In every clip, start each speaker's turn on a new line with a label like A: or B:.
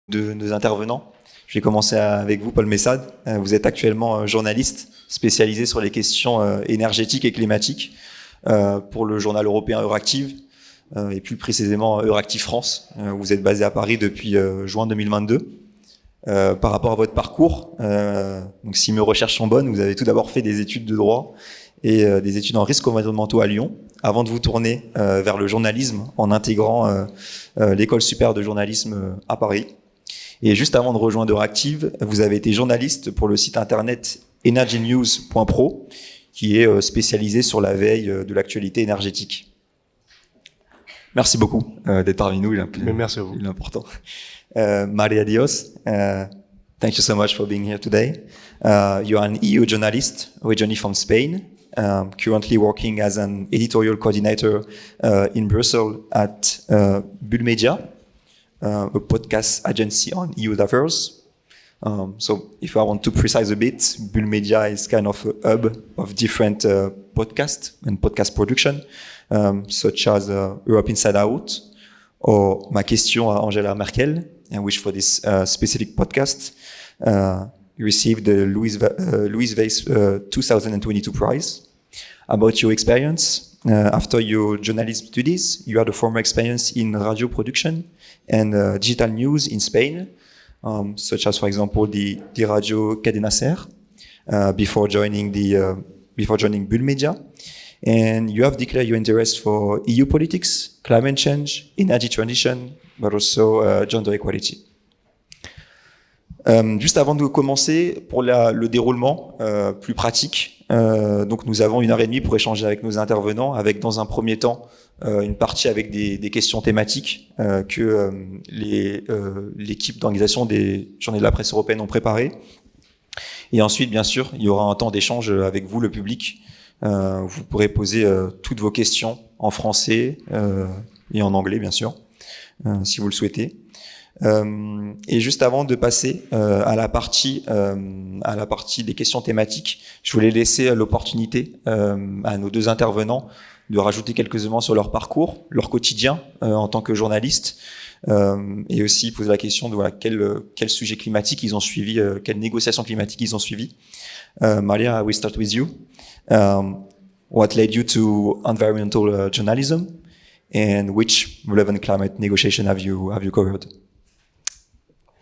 A: de nos intervenants. Je vais commencer avec vous, Paul Messad. Vous êtes actuellement journaliste spécialisé sur les questions énergétiques et climatiques pour le journal européen Euractiv et plus précisément Euractiv France. Vous êtes basé à Paris depuis juin 2022. Par rapport à votre parcours, donc si mes recherches sont bonnes, vous avez tout d'abord fait des études de droit et des études en risques environnementaux à Lyon, avant de vous tourner vers le journalisme en intégrant l'école supérieure de journalisme à Paris. Et juste avant de rejoindre Euractiv, vous avez été journaliste pour le site internet energynews.pro, qui est spécialisé sur la veille de l'actualité énergétique. Merci beaucoup d'être parmi nous.
B: Merci à vous.
A: Il est important. Maria Dios, thank you so much for being here today. You are an EU journalist originally from Spain, currently working as an editorial coordinator in Brussels at Bull Media, a podcast agency on EU affairs. So if I want to precise a bit, Bull Media is kind of a hub of different podcasts and podcast production, such as Europe Inside Out, or Ma Question à Angela Merkel, and which for this specific podcast, you received the Louis Weiss 2022 prize. About your experience, after your journalism studies, you had a former experience in radio production and digital news in Spain, such as, for example, the Radio Cadena Ser, before joining Bull Media. And you have declared your interest for EU politics, climate change, energy transition, but also gender equality. Juste avant de commencer, pour le déroulement plus pratique, donc nous avons 1h30 pour échanger avec nos intervenants, avec dans un premier temps une partie avec des questions thématiques que l'équipe d'organisation des Journées de la presse européenne ont préparées. Et ensuite, bien sûr, il y aura un temps d'échange avec vous, le public. Vous pourrez poser toutes vos questions en français et en anglais, bien sûr, si vous le souhaitez. Et juste avant de passer à la partie des questions thématiques, je voulais laisser l'opportunité à nos deux intervenants de rajouter quelques éléments sur leur parcours, leur quotidien en tant que journaliste, et aussi poser la question de voilà, quel sujet climatique ils ont suivi, quelles négociations climatiques ils ont suivi. Maria, we start with you. What led you to environmental journalism, and which relevant climate negotiation have you covered?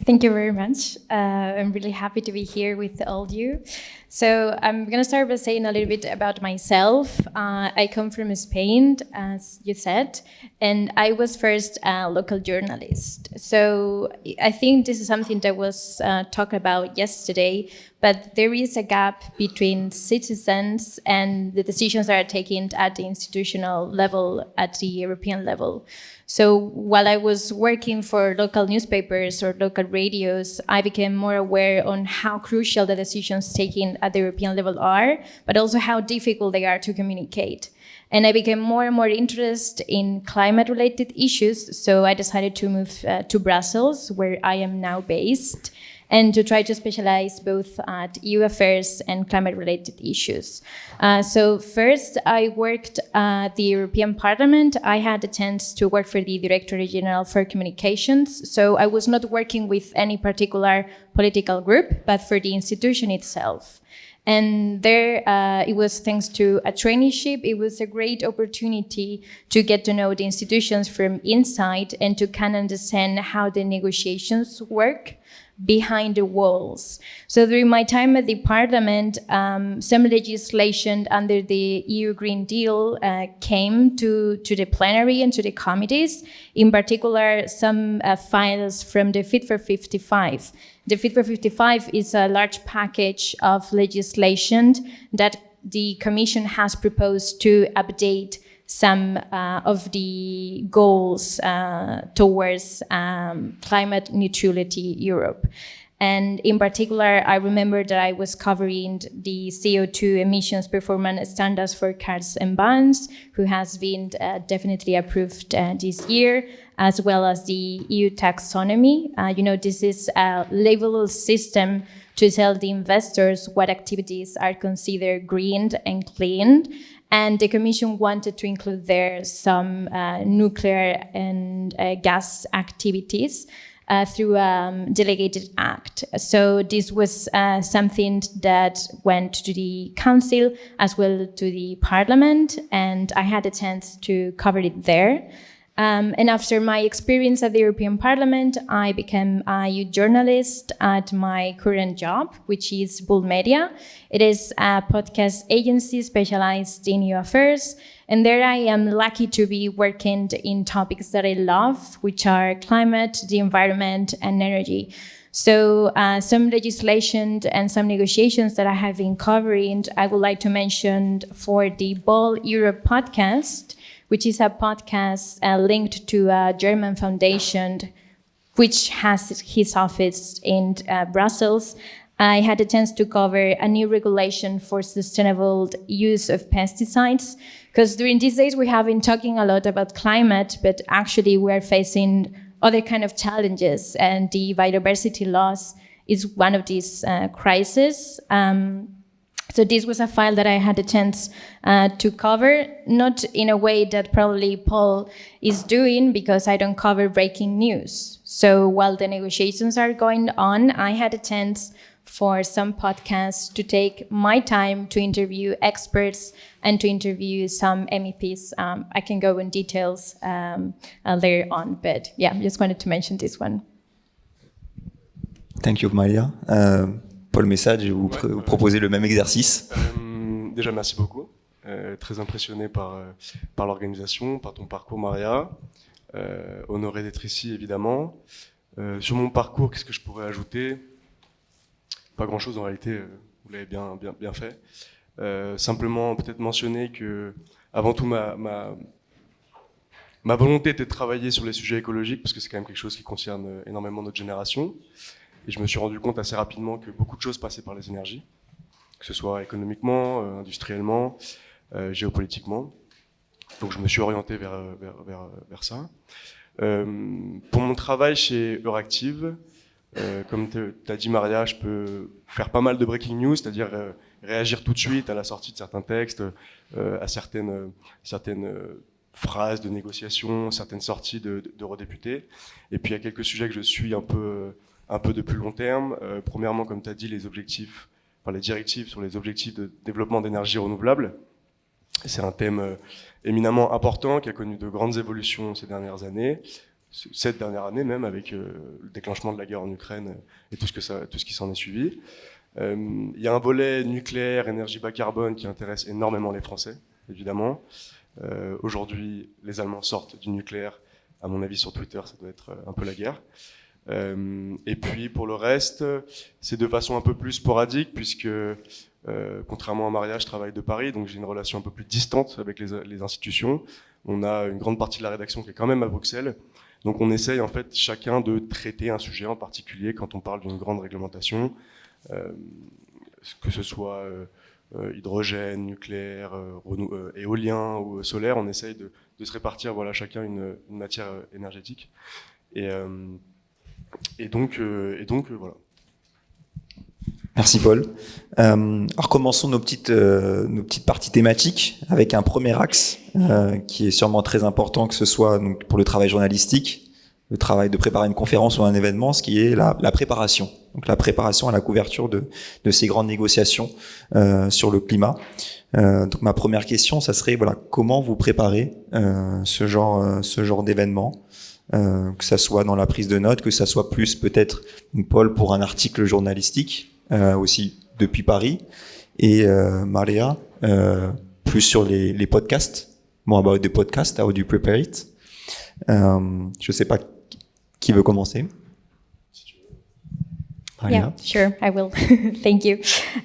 C: Thank you very much. I'm really happy to be here with all of you. So I'm going to start by saying a little bit about myself. I come from Spain, as you said, and I was first a local journalist. So I think this is something that was talked about yesterday, but there is a gap between citizens and the decisions that are taken at the institutional level, at the European level. So while I was working for local newspapers or local radios, I became more aware on how crucial the decisions taken at the European level are, but also how difficult they are to communicate. And I became more and more interested in climate-related issues, so I decided to move to Brussels, where I am now based, and to try to specialize both at EU affairs and climate-related issues. So first, I worked at the European Parliament. I had the chance to work for the Directorate General for Communications, so I was not working with any particular political group, but for the institution itself. And there, it was thanks to a traineeship. It was a great opportunity to get to know the institutions from inside and to kind of understand how the negotiations work behind the walls. So during my time at the Parliament, some legislation under the EU Green Deal came to the plenary and to the committees, in particular some files from the Fit for 55. The Fit for 55 is a large package of legislation that the Commission has proposed to update some of the goals towards climate neutrality Europe. And in particular, I remember that I was covering the CO2 emissions performance standards for cars and vans, who has been definitely approved this year, as well as the EU taxonomy. This is a label system to tell the investors what activities are considered green and clean. And the Commission wanted to include there some nuclear and gas activities. through delegated act. So this was something that went to the council as well to the parliament, and I had a chance to cover it there. And after my experience at the European Parliament, I became a youth journalist at my current job, which is Bull Media. It is a podcast agency specialized in youth affairs. And there I am lucky to be working in topics that I love, which are climate, the environment, and energy. So some legislation and some negotiations that I have been covering, I would like to mention for the Bull Europe podcast, which is a podcast linked to a German foundation, which has his office in Brussels. I had a chance to cover a new regulation for sustainable use of pesticides, because during these days we have been talking a lot about climate, but actually we're facing other kind of challenges, and the biodiversity loss is one of these crises. So this was a file that I had a chance to cover, not in a way that probably Paul is doing, because I don't cover breaking news. So while the negotiations are going on, I had a chance for some podcasts to take my time to interview experts and to interview some MEPs. I can go in details later on, but yeah, just wanted to mention this one.
A: Thank you, Maria. Paul Messade, je vais vous proposer le même exercice.
B: Déjà, merci beaucoup. Très impressionné par l'organisation, par ton parcours, Maria. Honoré d'être ici, évidemment. Sur mon parcours, qu'est-ce que je pourrais ajouter ? Pas grand-chose en réalité, vous l'avez bien fait. Simplement, peut-être mentionner que, avant tout, ma volonté était de travailler sur les sujets écologiques, parce que c'est quand même quelque chose qui concerne énormément notre génération. Et je me suis rendu compte assez rapidement que beaucoup de choses passaient par les énergies, que ce soit économiquement, industriellement, géopolitiquement. Donc je me suis orienté vers ça. Pour mon travail chez Euractiv, comme tu as dit, Maria, je peux faire pas mal de breaking news, c'est-à-dire réagir tout de suite à la sortie de certains textes, à certaines phrases de négociation, certaines sorties d'eurodéputés. Et puis il y a quelques sujets que je suis un peu de plus long terme. Premièrement, comme tu as dit, les directives sur les objectifs de développement d'énergie renouvelable. C'est un thème éminemment important qui a connu de grandes évolutions ces dernières années, cette dernière année même, avec le déclenchement de la guerre en Ukraine et tout ce qui s'en est suivi. Il y a un volet nucléaire, énergie bas carbone qui intéresse énormément les Français, évidemment. Aujourd'hui, les Allemands sortent du nucléaire. À mon avis, sur Twitter, ça doit être un peu la guerre. Et puis pour le reste, c'est de façon un peu plus sporadique, puisque contrairement à Maria, je travaille de Paris, donc j'ai une relation un peu plus distante avec les institutions. On a une grande partie de la rédaction qui est quand même à Bruxelles, donc on essaye en fait chacun de traiter un sujet en particulier quand on parle d'une grande réglementation, que ce soit hydrogène, nucléaire, éolien ou solaire. On essaye de se répartir, voilà, chacun une matière énergétique. Et donc voilà.
A: Merci Paul. Alors commençons nos petites parties thématiques avec un premier axe qui est sûrement très important, que ce soit donc, pour le travail journalistique, le travail de préparer une conférence ou un événement, ce qui est la préparation. Donc la préparation à la couverture de ces grandes négociations sur le climat. Donc ma première question, ça serait voilà, comment vous préparez ce genre d'événement, que ça soit dans la prise de notes, que ça soit plus peut-être Paul pour un article journalistique, aussi depuis Paris, et Maria plus sur les podcasts, more about the podcast, how do you prepare it? Je sais pas qui veut commencer.
C: Yeah, sure, I will. Thank you.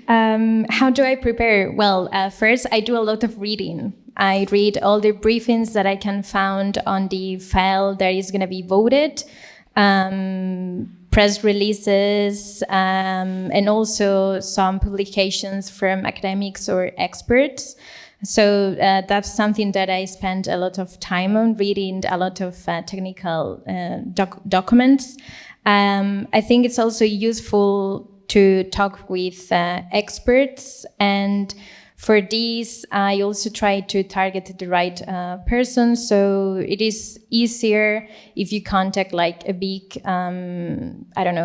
C: How do I prepare? Well, first, I do a lot of reading. I read all the briefings that I can find on the file that is going to be voted, press releases, and also some publications from academics or experts. So that's something that I spend a lot of time on, reading a lot of technical documents. I think it's also useful to talk with experts, and For this, I also try to target the right person. So it is easier if you contact like a big,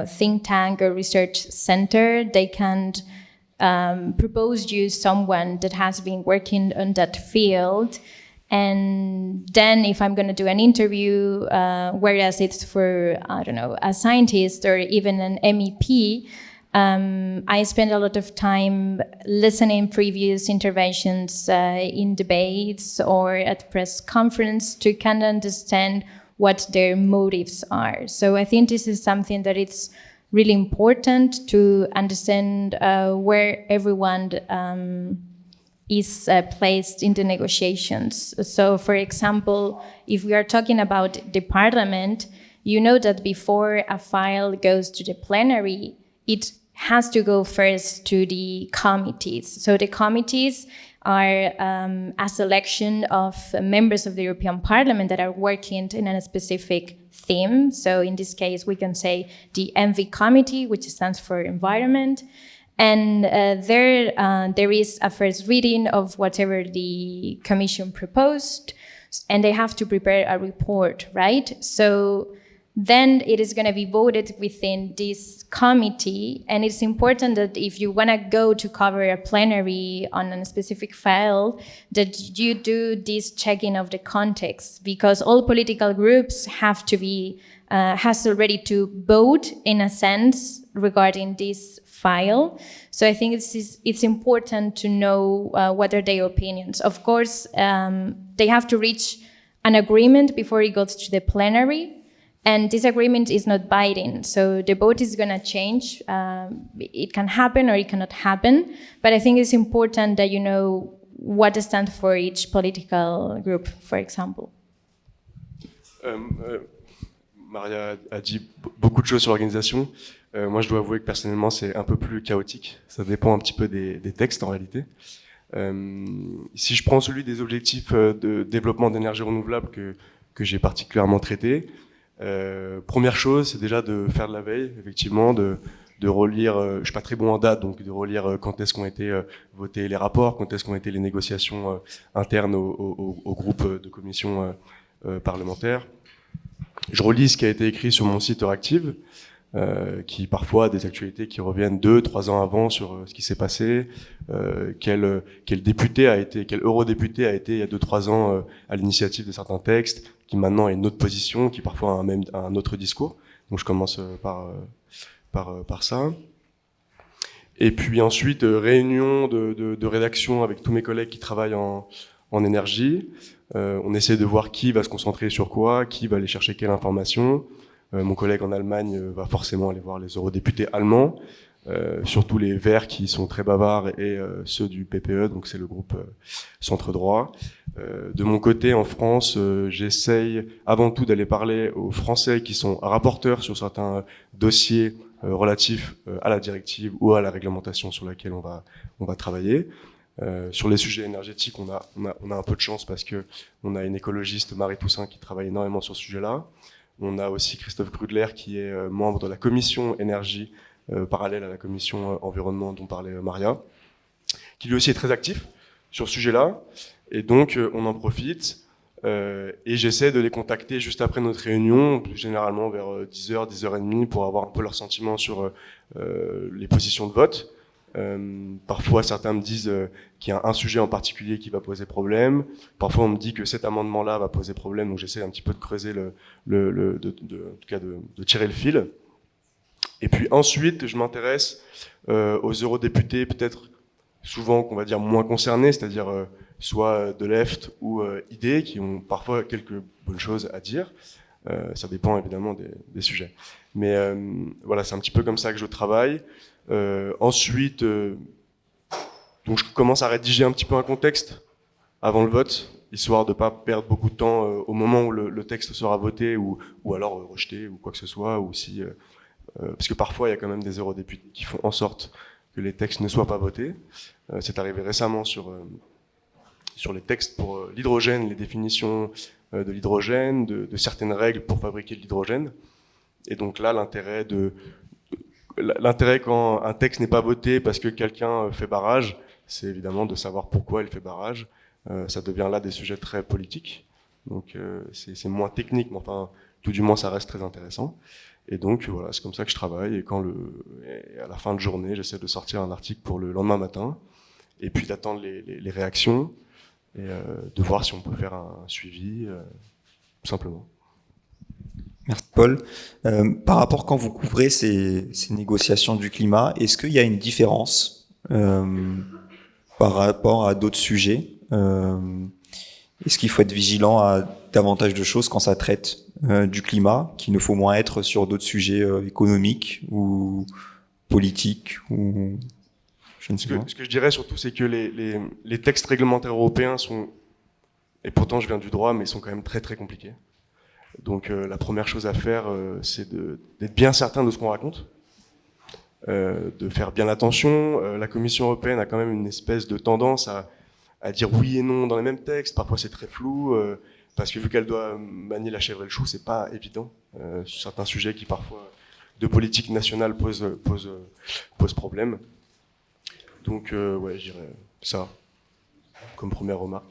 C: think tank or research center. They can propose you someone that has been working on that field. And then if I'm going to do an interview, whereas it's for, a scientist or even an MEP, I spend a lot of time listening previous interventions in debates or at press conference to kind of understand what their motives are. So I think this is something that it's really important to understand where everyone is placed in the negotiations. So, for example, if we are talking about the parliament, you know that before a file goes to the plenary, it has to go first to the committees. So the committees are a selection of members of the European Parliament that are working in a specific theme. So in this case, we can say the ENVI committee, which stands for environment. And there is a first reading of whatever the Commission proposed, and they have to prepare a report, right? So then it is going to be voted within this committee, and it's important that if you want to go to cover a plenary on a specific file, that you do this checking of the context, because all political groups have to be has already to vote in a sense regarding this file. So I think it's important to know what are their opinions. Of course, they have to reach an agreement before it goes to the plenary. And this agreement is not binding, so the vote is going to change. It can happen or it cannot happen, but I think it's important that you know what stands for each political group, for example.
B: Maria a dit beaucoup de choses sur l'organisation. Moi, je dois avouer que personnellement, c'est un peu plus chaotique. Ça dépend un petit peu des textes en réalité. Si je prends celui des objectifs de développement d'énergie renouvelable que j'ai particulièrement traité, première chose, c'est déjà de faire de la veille, effectivement, de relire, je suis pas très bon en date, donc de relire quand est-ce qu'ont été votés les rapports, quand est-ce qu'ont été les négociations internes au groupe de commission parlementaire. Je relis ce qui a été écrit sur mon site Euractiv, qui parfois a des actualités qui reviennent 2-3 ans avant sur ce qui s'est passé, quel député a été, quel eurodéputé a été il y a 2-3 ans à l'initiative de certains textes, qui maintenant a une autre position, qui parfois a un autre discours. Donc je commence par ça. Et puis ensuite, réunion de rédaction avec tous mes collègues qui travaillent en énergie. On essaie de voir qui va se concentrer sur quoi, qui va aller chercher quelle information. Mon collègue en Allemagne va forcément aller voir les eurodéputés allemands, surtout les Verts qui sont très bavards et ceux du PPE, donc c'est le groupe centre-droit. De mon côté, en France, j'essaye avant tout d'aller parler aux Français qui sont rapporteurs sur certains dossiers relatifs à la directive ou à la réglementation sur laquelle on va travailler. Sur les sujets énergétiques, on a un peu de chance parce que on a une écologiste, Marie Toussaint, qui travaille énormément sur ce sujet-là. On a aussi Christophe Grudler, qui est membre de la commission énergie, parallèle à la commission environnement dont parlait Maria, qui lui aussi est très actif sur ce sujet-là. Et donc, on en profite. Et j'essaie de les contacter juste après notre réunion, généralement vers 10h, 10h30, pour avoir un peu leurs sentiments sur les positions de vote. Parfois, certains me disent qu'il y a un sujet en particulier qui va poser problème. Parfois, on me dit que cet amendement-là va poser problème, donc j'essaie un petit peu de creuser en tout cas de tirer le fil. Et puis ensuite, je m'intéresse aux eurodéputés, peut-être souvent qu'on va dire moins concernés, c'est-à-dire soit de left ou ID, qui ont parfois quelques bonnes choses à dire. Ça dépend évidemment des sujets. Mais voilà, c'est un petit peu comme ça que je travaille. Ensuite, donc je commence à rédiger un petit peu un contexte avant le vote, histoire de pas perdre beaucoup de temps au moment où le texte sera voté ou alors rejeté ou quoi que ce soit, ou si parce que parfois il y a quand même des eurodéputés qui font en sorte que les textes ne soient pas votés. C'est arrivé récemment sur les textes pour l'hydrogène, les définitions de l'hydrogène, de certaines règles pour fabriquer de l'hydrogène. Et donc là, l'intérêt quand un texte n'est pas voté parce que quelqu'un fait barrage, c'est évidemment de savoir pourquoi elle fait barrage. Ça devient là des sujets très politiques, donc c'est moins technique, mais enfin, tout du moins, ça reste très intéressant. Et donc voilà, c'est comme ça que je travaille. Et à la fin de journée, j'essaie de sortir un article pour le lendemain matin, et puis d'attendre les réactions et de voir si on peut faire un suivi, tout simplement.
A: Merci Paul. Par rapport quand vous couvrez ces négociations du climat, est-ce qu'il y a une différence par rapport à d'autres sujets? Est-ce qu'il faut être vigilant à davantage de choses quand ça traite du climat, qu'il ne faut moins être sur d'autres sujets économiques ou politiques ou je ne sais pas.
B: Ce que je dirais surtout, c'est que les textes réglementaires européens sont, et pourtant je viens du droit, mais ils sont quand même très très compliqués. Donc la première chose à faire, c'est d'être bien certain de ce qu'on raconte, de faire bien attention. La Commission européenne a quand même une espèce de tendance à dire oui et non dans les mêmes textes. Parfois c'est très flou, parce que vu qu'elle doit manier la chèvre et le chou, c'est pas évident. Sur certains sujets qui parfois de politique nationale posent problème. Donc ouais, je dirais ça comme première remarque.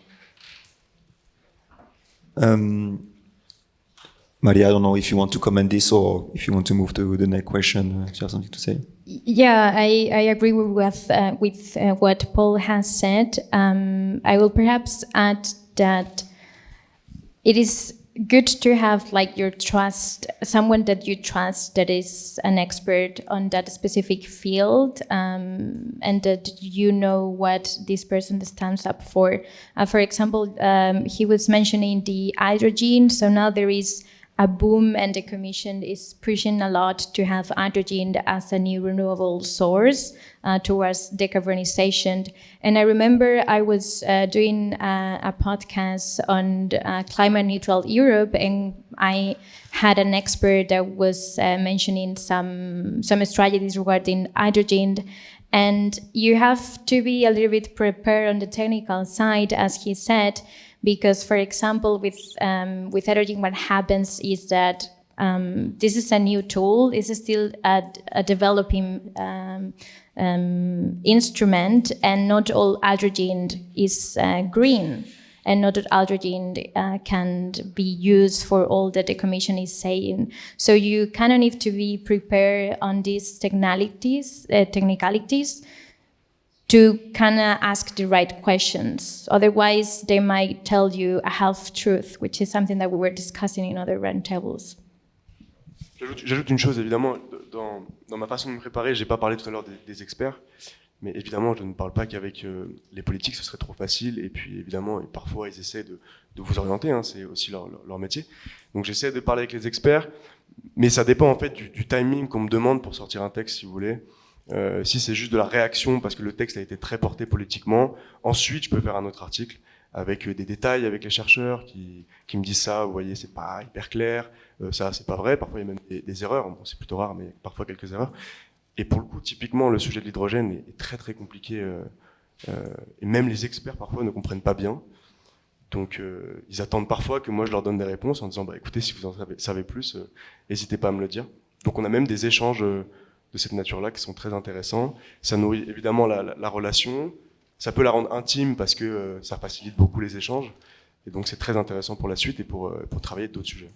A: Maria, I don't know if you want to comment this or if you want to move to the next question. Do you have something to say?
C: Yeah, I agree with what Paul has said. I will perhaps add that it is good to have like your trust, someone that you trust that is an expert on that specific field, and that you know what this person stands up for. For example, he was mentioning the hydrogen, so now there is a boom and the Commission is pushing a lot to have hydrogen as a new renewable source towards decarbonization. And I remember I was doing a podcast on climate neutral Europe, and I had an expert that was mentioning some strategies regarding hydrogen. And you have to be a little bit prepared on the technical side, as he said, because, for example, with hydrogen, what happens is that this is a new tool. This is still a developing instrument, and not all hydrogen is green, and not all hydrogen can be used for all that the Commission is saying. So you kind of need to be prepared on these technicalities to kind of ask the right questions. Otherwise, they might tell you a half-truth, which is something that we were discussing in other roundtables.
B: J'ajoute une chose, évidemment, dans ma façon de me préparer, j'ai pas parlé tout à l'heure des experts, mais évidemment, je ne parle pas qu'avec les politiques, ce serait trop facile, et puis évidemment, parfois, ils essaient de vous orienter, hein, c'est aussi leur métier. Donc j'essaie de parler avec les experts, mais ça dépend en fait du timing qu'on me demande pour sortir un texte, si vous voulez. Si c'est juste de la réaction parce que le texte a été très porté politiquement, ensuite je peux faire un autre article avec des détails avec les chercheurs qui me disent ça, vous voyez, c'est pas hyper clair, ça c'est pas vrai, parfois il y a même des erreurs, bon, c'est plutôt rare, mais parfois quelques erreurs. Et pour le coup, typiquement, le sujet de l'hydrogène est très très compliqué, et même les experts parfois ne comprennent pas bien. Donc ils attendent parfois que moi je leur donne des réponses en disant bah écoutez, si vous en savez plus, n'hésitez pas à me le dire. Donc on a même des échanges de cette nature-là qui sont très intéressants. Ça nourrit évidemment la relation, ça peut la rendre intime parce que ça facilite beaucoup les échanges, et donc c'est très intéressant pour la suite et pour travailler d'autres sujets.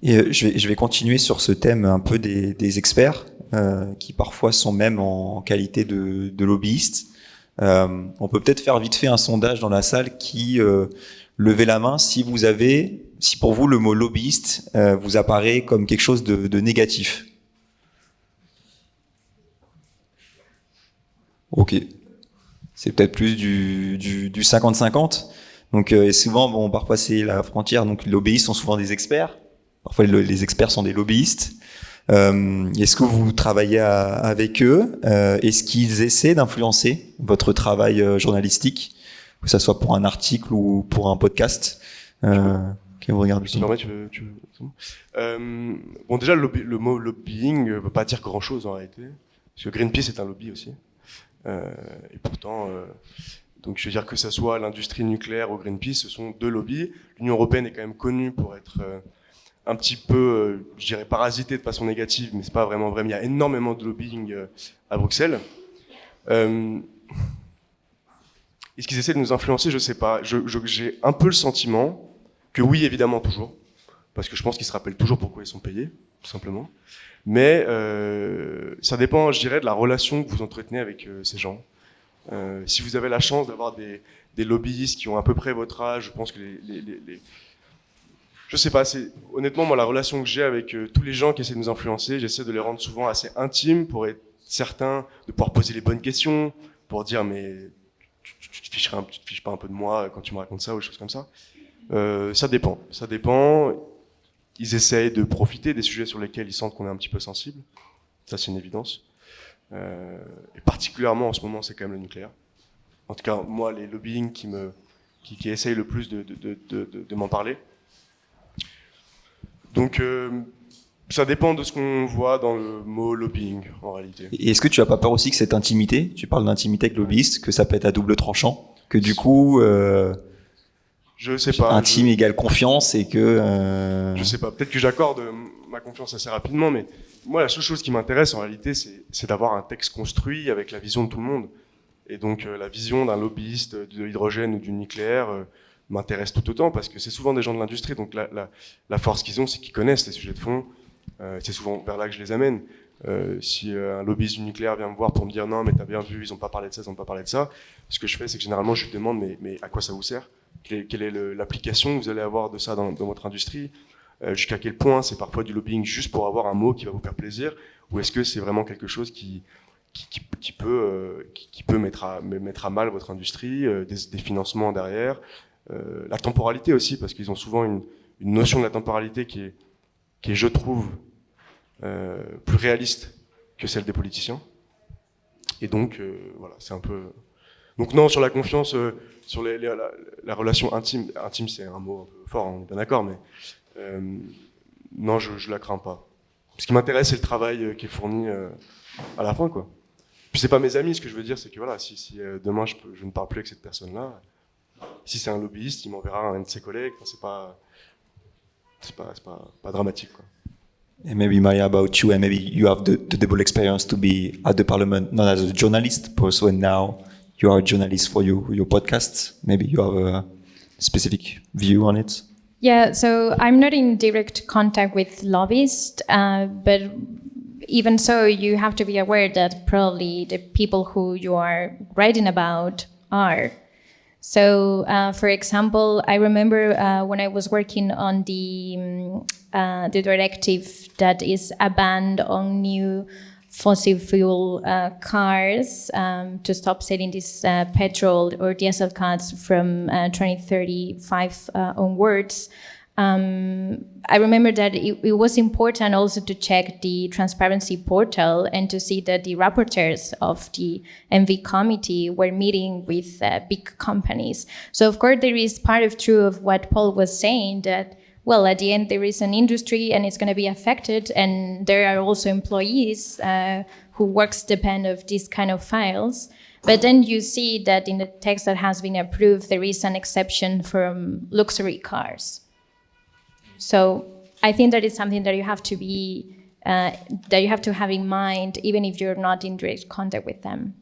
A: Et je vais continuer sur ce thème un peu des experts qui parfois sont même en qualité de lobbyistes. On peut peut-être faire vite fait un sondage dans la salle qui levez la main si pour vous le mot lobbyiste vous apparaît comme quelque chose de négatif. Ok, c'est peut-être plus du 50-50. Donc souvent, bon, parfois c'est la frontière. Donc les lobbyistes sont souvent des experts. Parfois les experts sont des lobbyistes. Est-ce que vous travaillez avec eux? Est-ce qu'ils essaient d'influencer votre travail journalistique, que ce soit pour un article ou pour un podcast? Vous regardez
B: tu veux bon, déjà, le mot lobbying ne veut pas dire grand-chose en réalité, parce que Greenpeace est un lobby aussi. Et pourtant, donc je veux dire que ce soit l'industrie nucléaire ou Greenpeace, ce sont deux lobbies. L'Union européenne est quand même connue pour être un petit peu, je dirais, parasitée de façon négative, mais c'est pas vraiment vrai. Mais il y a énormément de lobbying à Bruxelles. Est-ce qu'ils essaient de nous influencer? Je sais pas. J'ai un peu le sentiment que oui, évidemment, toujours. Parce que je pense qu'ils se rappellent toujours pourquoi ils sont payés, tout simplement. Mais ça dépend, je dirais, de la relation que vous entretenez avec ces gens. Si vous avez la chance d'avoir des lobbyistes qui ont à peu près votre âge, je pense que je sais pas, honnêtement, moi, la relation que j'ai avec tous les gens qui essaient de nous influencer, j'essaie de les rendre souvent assez intimes pour être certain de pouvoir poser les bonnes questions, pour dire, mais tu te fiches pas un peu de moi quand tu me racontes ça ou des choses comme ça. Ça dépend. Ils essayent de profiter des sujets sur lesquels ils sentent qu'on est un petit peu sensible. Ça, c'est une évidence. Et particulièrement en ce moment, c'est quand même le nucléaire. En tout cas, moi, les lobbying qui essayent le plus de m'en parler. Donc, ça dépend de ce qu'on voit dans le mot lobbying, en réalité.
A: Et est-ce que tu as pas peur aussi que cette intimité, tu parles d'intimité avec lobbyiste, que ça peut être à double tranchant, que du coup,
B: je sais pas.
A: intime égale confiance et que...
B: Je sais pas. Peut-être que j'accorde ma confiance assez rapidement, mais moi, la seule chose qui m'intéresse, en réalité, c'est d'avoir un texte construit avec la vision de tout le monde. Et donc, la vision d'un lobbyiste de l'hydrogène ou du nucléaire m'intéresse tout autant, parce que c'est souvent des gens de l'industrie. Donc, la force qu'ils ont, c'est qu'ils connaissent les sujets de fond. C'est souvent vers là que je les amène. Si un lobbyiste du nucléaire vient me voir pour me dire non, mais t'as bien vu, ils n'ont pas parlé de ça, ils n'ont pas parlé de ça, ce que je fais, c'est que généralement, je lui demande mais à quoi ça vous sert? Quelle est l'application que vous allez avoir de ça dans votre industrie? Jusqu'à quel point c'est parfois du lobbying juste pour avoir un mot qui va vous faire plaisir, ou est-ce que c'est vraiment quelque chose qui peut mettre à mal votre industrie, des financements derrière, la temporalité aussi, parce qu'ils ont souvent une notion de la temporalité qui est je trouve, plus réaliste que celle des politiciens. Et donc, voilà, c'est un peu... Donc non, sur la confiance, sur la relation intime c'est un mot un peu fort, on est bien d'accord, mais non, je la crains pas. Ce qui m'intéresse, c'est le travail qui est fourni à la fin, quoi. Puis c'est pas mes amis, ce que je veux dire, c'est que voilà, si demain je ne parle plus avec cette personne-là, si c'est un lobbyiste, il m'enverra un de ses collègues, enfin, c'est pas dramatique, quoi.
A: And maybe Maria, about you, and maybe you have the double experience to be at the parliament, not as a journalist, but also now you are a journalist for your podcast. Maybe you have a specific view on it.
C: Yeah, so I'm not in direct contact with lobbyists, but even so, you have to be aware that probably the people who you are writing about are. So, for example, I remember when I was working on the directive that is a ban on new fossil fuel cars to stop selling these petrol or diesel cars from 2035 onwards. I remember that it was important also to check the transparency portal and to see that the rapporteurs of the MV committee were meeting with big companies. So of course there is part of true of what Paul was saying, that well, at the end there is an industry and it's going to be affected, and there are also employees who works depend of these kind of files. But then you see that in the text that has been approved, there is an exception from luxury cars. So I think that is something that you have to be, that you have to have in mind, even if you're not in direct contact with them.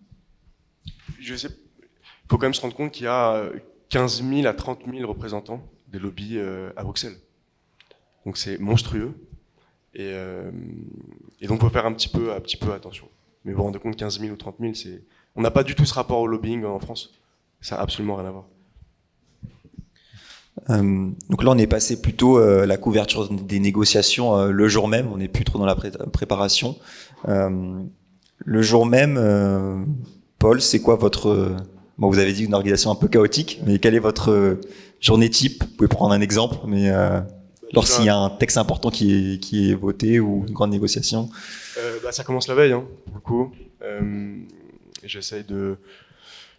B: Je sais, il faut quand même se rendre compte qu'il y a 15 000 à 30 000 représentants des lobbies à Bruxelles. Donc c'est monstrueux. Et donc il faut faire un petit peu attention. Mais vous vous rendez compte, 15 000 ou 30 000, on n'a pas du tout ce rapport au lobbying en France. Ça n'a absolument rien à voir.
A: Donc là, on est passé plutôt la couverture des négociations le jour même. On n'est plus trop dans la préparation. Le jour même, Paul, c'est quoi votre... Bon, vous avez dit une organisation un peu chaotique, mais quelle est votre journée type? Vous pouvez prendre un exemple, mais lorsqu'il y a un texte important qui est voté ou une grande négociation.
B: Ça commence la veille, hein, pour le coup. J'essaye de...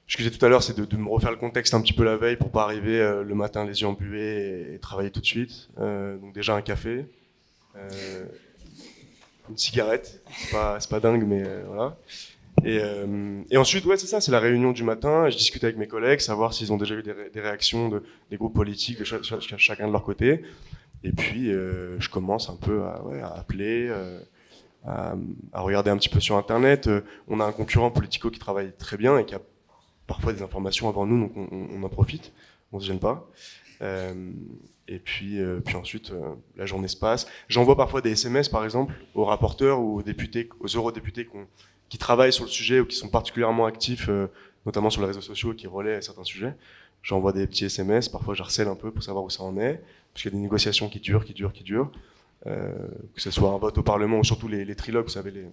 B: Ce que j'ai dit tout à l'heure, c'est de me refaire le contexte un petit peu la veille pour pas arriver le matin les yeux embués et travailler tout de suite. Donc déjà un café, une cigarette, c'est pas dingue, mais voilà. Et ensuite, ouais, c'est ça, c'est la réunion du matin. Je discute avec mes collègues, savoir s'ils ont déjà eu des réactions des groupes politiques, de chacun de leur côté. Et puis, je commence un peu à appeler, à regarder un petit peu sur Internet. On a un concurrent Politico qui travaille très bien et qui a parfois des informations avant nous, donc on en profite, on se gêne pas. Et puis ensuite, la journée se passe. J'envoie parfois des SMS, par exemple, aux rapporteurs ou aux députés, aux eurodéputés qui travaillent sur le sujet ou qui sont particulièrement actifs, notamment sur les réseaux sociaux, qui relaient certains sujets. J'envoie des petits SMS, parfois je harcèle un peu pour savoir où ça en est, parce qu'il y a des négociations qui durent. Que ce soit un vote au Parlement ou surtout les trilogues, vous savez, les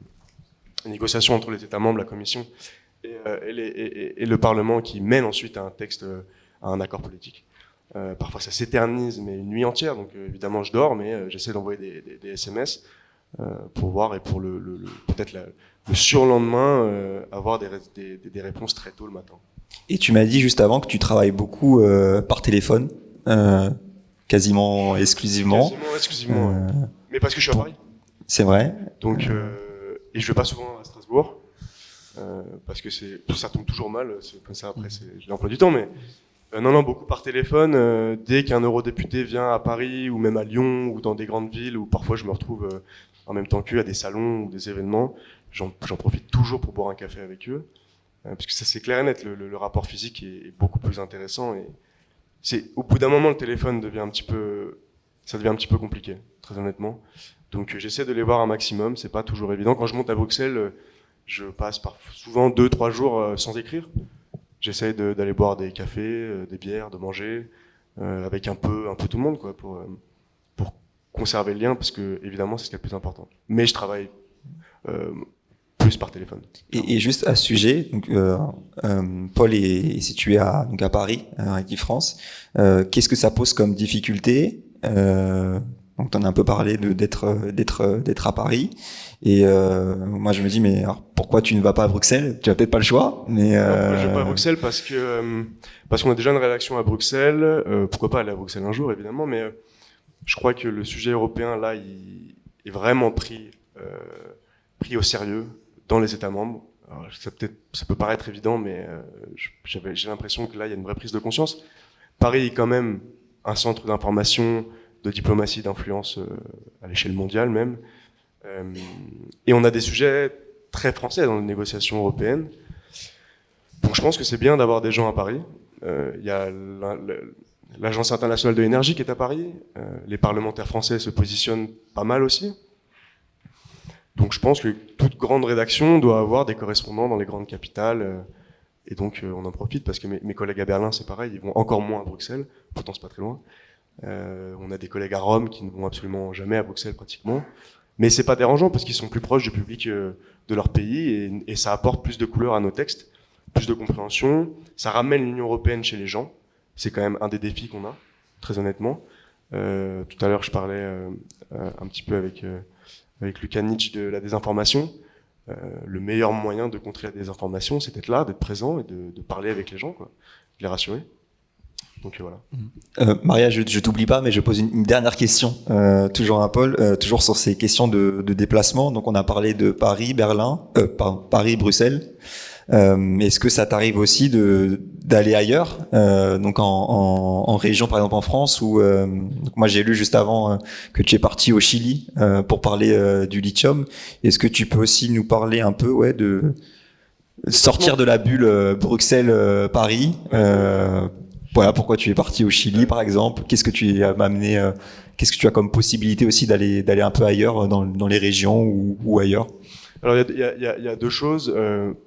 B: négociations entre les États membres, la Commission et le Parlement qui mène ensuite à un texte, à un accord politique. Parfois ça s'éternise, mais une nuit entière, donc évidemment je dors, mais j'essaie d'envoyer des SMS pour voir et pour peut-être le surlendemain avoir des réponses très tôt le matin.
A: Et tu m'as dit juste avant que tu travailles beaucoup par téléphone, quasiment exclusivement.
B: Quasiment exclusivement, ouais. Mais parce que je suis à Paris.
A: C'est vrai.
B: Donc, et je vais pas souvent à Strasbourg, parce que ça tombe toujours mal, c'est comme ça après, j'ai l'emploi du temps, mais non, beaucoup par téléphone. Dès qu'un eurodéputé vient à Paris, ou même à Lyon, ou dans des grandes villes, où parfois je me retrouve en même temps qu'eux à des salons ou des événements, j'en profite toujours pour boire un café avec eux. Parce que ça c'est clair et net, le rapport physique est beaucoup plus intéressant et au bout d'un moment le téléphone devient un petit peu compliqué, très honnêtement. Donc j'essaie de les voir un maximum, c'est pas toujours évident. Quand je monte à Bruxelles, je passe souvent 2-3 jours sans écrire. J'essaie d'aller boire des cafés, des bières, de manger avec un peu tout le monde quoi, pour conserver le lien parce que évidemment c'est ce qui est le plus important. Mais je travaille plus par téléphone.
A: Et juste à ce sujet, donc, Paul est situé à Paris, à France. Qu'est-ce que ça pose comme difficulté donc t'en as un peu parlé d'être à Paris. Et moi je me dis mais alors, pourquoi tu ne vas pas à Bruxelles? Tu as peut-être pas le choix, mais
B: moi, je vais pas à Bruxelles parce qu'on a déjà une rédaction à Bruxelles. Pourquoi pas aller à Bruxelles un jour évidemment, mais je crois que le sujet européen là, il est vraiment pris au sérieux dans les États membres. Alors, ça peut paraître évident, mais j'ai l'impression que là, il y a une vraie prise de conscience. Paris est quand même un centre d'information, de diplomatie, d'influence à l'échelle mondiale même. Et on a des sujets très français dans les négociations européennes. Donc je pense que c'est bien d'avoir des gens à Paris. Il y a l'Agence internationale de l'énergie qui est à Paris. Les parlementaires français se positionnent pas mal aussi. Donc je pense que toute grande rédaction doit avoir des correspondants dans les grandes capitales. Et donc on en profite parce que mes collègues à Berlin, c'est pareil, ils vont encore moins à Bruxelles, pourtant c'est pas très loin. On a des collègues à Rome qui ne vont absolument jamais à Bruxelles pratiquement. Mais c'est pas dérangeant parce qu'ils sont plus proches du public de leur pays et ça apporte plus de couleur à nos textes, plus de compréhension. Ça ramène l'Union européenne chez les gens. C'est quand même un des défis qu'on a, très honnêtement. Tout à l'heure, je parlais un petit peu avec Luka Nietzsche de la désinformation. Le meilleur moyen de contrer la désinformation, c'est d'être là, d'être présent et de parler avec les gens, quoi, de les rassurer. Donc voilà.
A: Maria, je t'oublie pas, mais je pose une dernière question, toujours à Paul, toujours sur ces questions de déplacement. Donc on a parlé de Paris, Paris, Bruxelles. Est-ce que ça t'arrive aussi d'aller ailleurs, donc en région, par exemple en France, où donc moi j'ai lu juste avant que tu es parti au Chili pour parler du lithium. Est-ce que tu peux aussi nous parler un peu, de sortir de la bulle Bruxelles-Paris? Voilà, pourquoi tu es parti au Chili, par exemple? Qu'est-ce que tu as amené? Qu'est-ce que tu as comme possibilité aussi d'aller un peu ailleurs dans les régions ou ailleurs?
B: Alors il y a deux choses.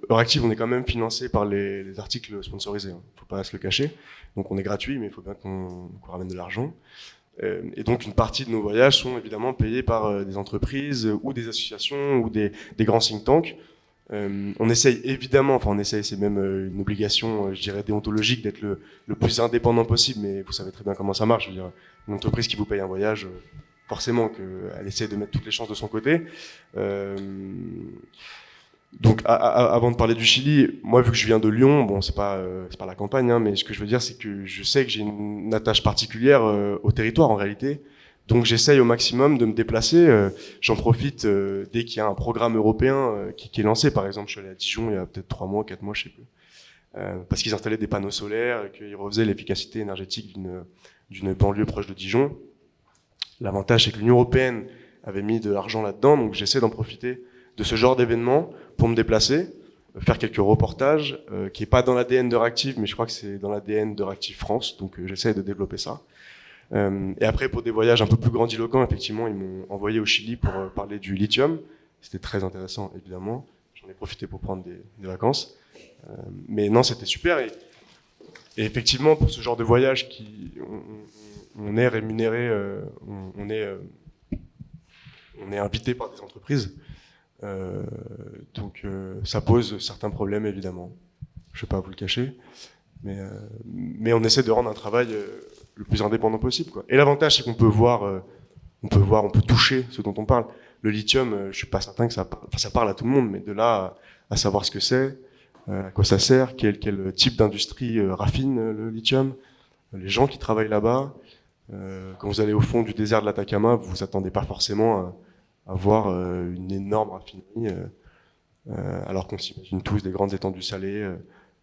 B: Euractiv, on est quand même financé par les articles sponsorisés. Hein. Faut pas se le cacher. Donc on est gratuit, mais il faut bien qu'on ramène de l'argent. Et donc une partie de nos voyages sont évidemment payés par des entreprises ou des associations ou des grands think tanks. On essaye évidemment, c'est même une obligation, je dirais déontologique, d'être le plus indépendant possible. Mais vous savez très bien comment ça marche. Je veux dire, une entreprise qui vous paye un voyage. Forcément qu'elle essaie de mettre toutes les chances de son côté. Donc, avant de parler du Chili, moi, vu que je viens de Lyon, bon, c'est pas la campagne, hein, mais ce que je veux dire, c'est que je sais que j'ai une attache particulière au territoire, en réalité. Donc, j'essaye au maximum de me déplacer. J'en profite dès qu'il y a un programme européen qui est lancé. Par exemple, je suis allé à Dijon il y a peut-être 3 mois, 4 mois, je sais plus. Parce qu'ils installaient des panneaux solaires et qu'ils refaisaient l'efficacité énergétique d'une banlieue proche de Dijon. L'avantage, c'est que l'Union européenne avait mis de l'argent là-dedans, donc j'essaie d'en profiter de ce genre d'événement pour me déplacer. faire quelques reportages, qui est pas dans l'ADN de Reactive, mais je crois que c'est dans l'ADN de Reactive France, donc j'essaie de développer ça. Et après, pour des voyages un peu plus grandiloquents, effectivement, ils m'ont envoyé au Chili pour parler du lithium. C'était très intéressant, évidemment. J'en ai profité pour prendre des vacances. Mais non, c'était super. Et effectivement, pour ce genre de voyage, on est rémunéré, on est invité par des entreprises. Donc, ça pose certains problèmes, évidemment. Je ne vais pas vous le cacher. Mais on essaie de rendre un travail le plus indépendant possible, quoi. Et l'avantage, c'est qu'on peut voir, on peut toucher ce dont on parle. Le lithium, je suis pas certain que ça parle à tout le monde, mais de là à savoir ce que c'est, à quoi ça sert, quel type d'industrie raffine le lithium, les gens qui travaillent là-bas. Quand vous allez au fond du désert de l'Atacama, vous vous attendez pas forcément à voir une énorme raffinerie, alors qu'on s'imagine tous des grandes étendues salées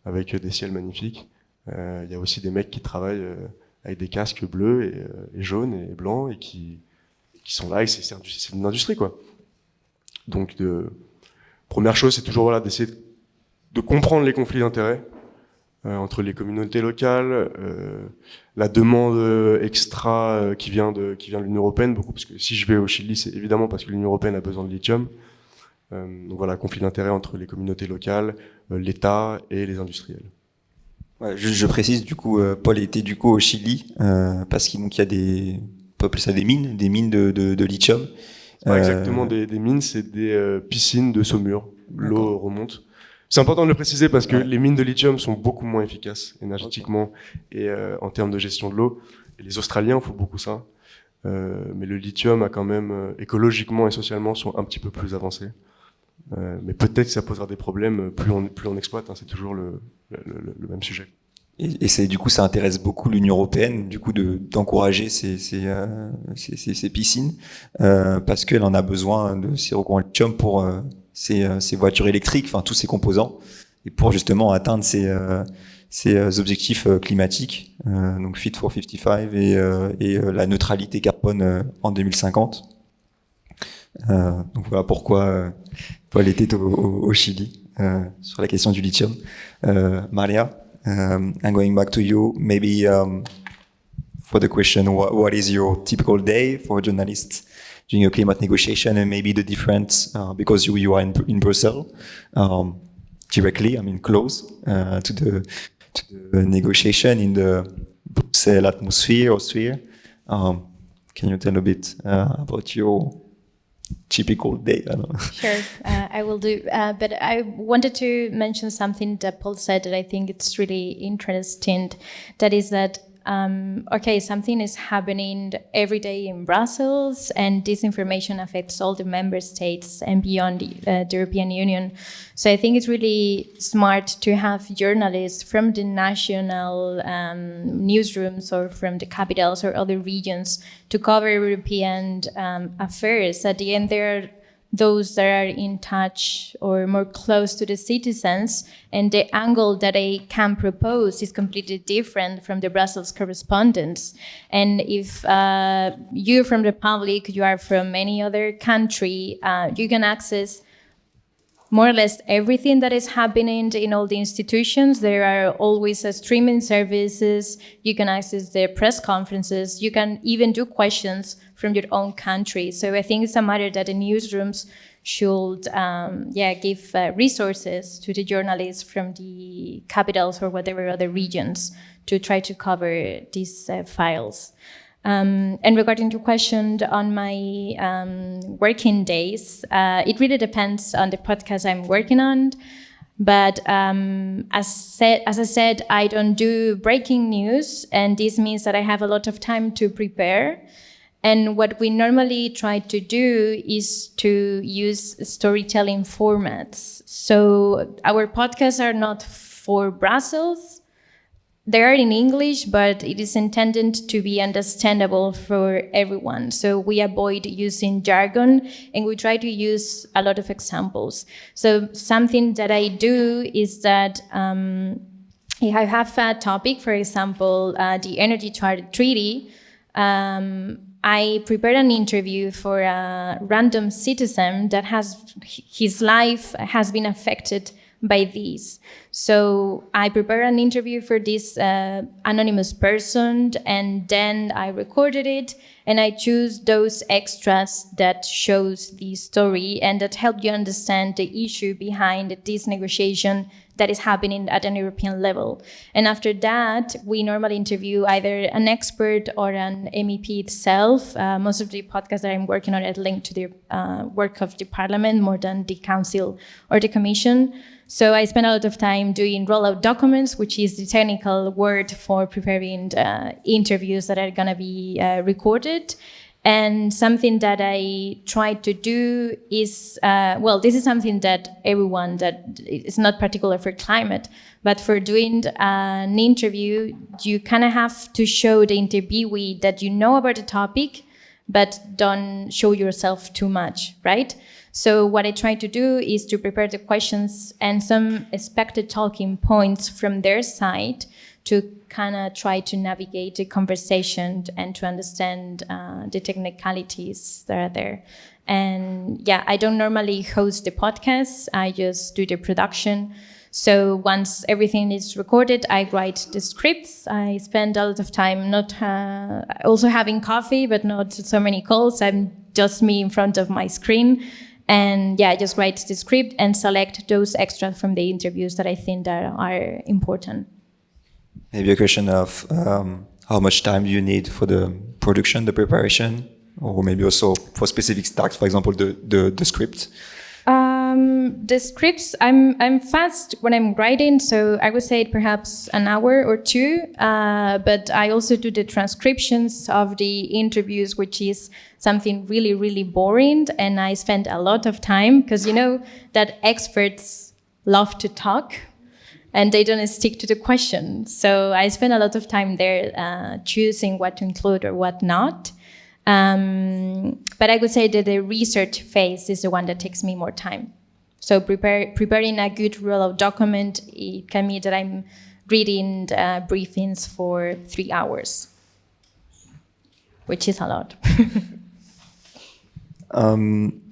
B: avec des ciels magnifiques. Il y a aussi des mecs qui travaillent avec des casques bleus et jaunes et blancs et qui sont là, et c'est une industrie, quoi. Donc, première chose, c'est toujours voilà, d'essayer de comprendre les conflits d'intérêts entre les communautés locales, la demande extra qui vient de l'Union européenne, beaucoup, parce que si je vais au Chili, c'est évidemment parce que l'Union européenne a besoin de lithium. Donc voilà, conflit d'intérêts entre les communautés locales, l'État et les industriels.
A: Ouais, je précise, du coup, Paul était du coup au Chili, parce qu'il y a des, on peut appeler ça des mines de lithium.
B: C'est pas exactement des mines, c'est des piscines de saumure. L'eau remonte. C'est important de le préciser parce que les mines de lithium sont beaucoup moins efficaces énergétiquement et en termes de gestion de l'eau. Et les Australiens font beaucoup ça. Mais le lithium a quand même, écologiquement et socialement, sont un petit peu plus avancés. Mais peut-être que ça posera des problèmes plus on exploite, hein, c'est toujours le même sujet.
A: Et c'est, du coup, ça intéresse beaucoup l'Union européenne, du coup, d'encourager ces piscines, parce qu'elle en a besoin de ces recours en lithium pour ces voitures électriques, enfin tous ces composants, et pour justement atteindre ces objectifs climatiques, donc Fit for 55 et la neutralité carbone en 2050. Donc voilà pourquoi Paul était au Chili sur la question du lithium. Maria, I'm going back to you. Maybe for the question, what is your typical day for a journalist during a climate negotiation, and maybe the difference because you are in Brussels directly, I mean close to the negotiation in the Brussels atmosphere or sphere. Can you tell a bit about your typical day? I don't know.
C: Sure, I will do. But I wanted to mention something that Paul said that I think it's really interesting. That is that, okay, something is happening every day in Brussels, and this information affects all the member states and beyond the European Union. So I think it's really smart to have journalists from the national newsrooms or from the capitals or other regions to cover European affairs. At the end, there are those that are in touch or more close to the citizens, and the angle that they can propose is completely different from the Brussels correspondents. And if you're from the public, you are from any other country, you can access more or less everything that is happening in all the institutions. There are always streaming services. You can access the press conferences. You can even do questions from your own country. So I think it's a matter that the newsrooms should give resources to the journalists from the capitals or whatever other regions to try to cover these files. And regarding your question on my working days, it really depends on the podcast I'm working on. But as I said, I don't do breaking news, and this means that I have a lot of time to prepare. And what we normally try to do is to use storytelling formats. So our podcasts are not for Brussels. They are in English, but it is intended to be understandable for everyone. So we avoid using jargon, and we try to use a lot of examples. So something that I do is that if I have a topic, for example, the Energy Treaty, I prepared an interview for a random citizen that his life has been affected by this. So I prepare an interview for this anonymous person, and then I recorded it, and I choose those extras that shows the story and that help you understand the issue behind this negotiation that is happening at an European level. And after that, we normally interview either an expert or an MEP itself. Most of the podcasts that I'm working on are linked to the work of the Parliament more than the Council or the Commission. So I spend a lot of time doing rollout documents, which is the technical word for preparing interviews that are going to be recorded. And something that I try to do is, this is something that everyone, that is not particular for climate, but for doing an interview, you kind of have to show the interviewee that you know about the topic, but don't show yourself too much, right? So what I try to do is to prepare the questions and some expected talking points from their side to kind of try to navigate the conversation and to understand the technicalities that are there. And yeah, I don't normally host the podcast, I just do the production. So once everything is recorded, I write the scripts. I spend a lot of time not also having coffee, but not so many calls. I'm just me in front of my screen. And yeah, I just write the script and select those extras from the interviews that I think that are important.
A: Maybe a question of how much time do you need for the production, the preparation, or maybe also for specific tasks, for example, the script?
C: The scripts, I'm fast when I'm writing, so I would say perhaps an hour or two, but I also do the transcriptions of the interviews, which is something really, really boring, and I spend a lot of time, because you know that experts love to talk, and they don't stick to the question. So I spend a lot of time there choosing what to include or what not. But I would say that the research phase is the one that takes me more time. So preparing a good rollout document, it can mean that I'm reading briefings for 3 hours, which is a lot.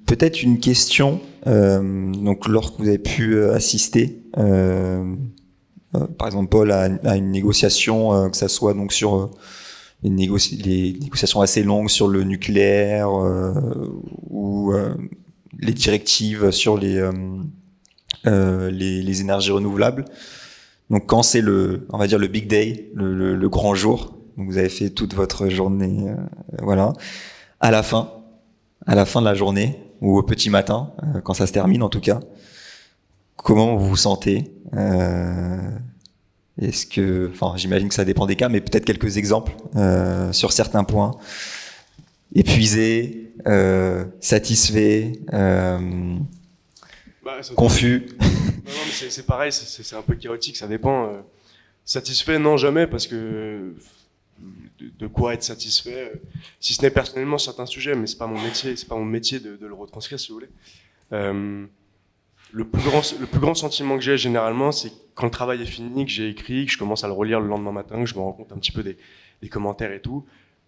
A: Peut-être une question. Donc, lorsque vous avez pu assister, par exemple, Paul, à une négociation, que ça soit donc sur les négociations assez longues sur le nucléaire ou les directives sur les énergies renouvelables. Donc, quand c'est on va dire le big day, le grand jour, donc vous avez fait toute votre journée, voilà. À la fin de la journée ou au petit matin, quand ça se termine en tout cas, comment vous vous sentez? J'imagine que ça dépend des cas, mais peut-être quelques exemples sur certains points. Épuisé, satisfait, confus.
B: Non, mais c'est pareil, c'est un peu chaotique, ça dépend. Satisfait, non, jamais, parce que de quoi être satisfait, si ce n'est personnellement certains sujets, mais c'est pas mon métier de le retranscrire, si vous voulez. Le plus grand sentiment que j'ai généralement, c'est quand le travail est fini, que j'ai écrit, que je commence à le relire le lendemain matin, que je me rends compte un petit peu des commentaires et tout.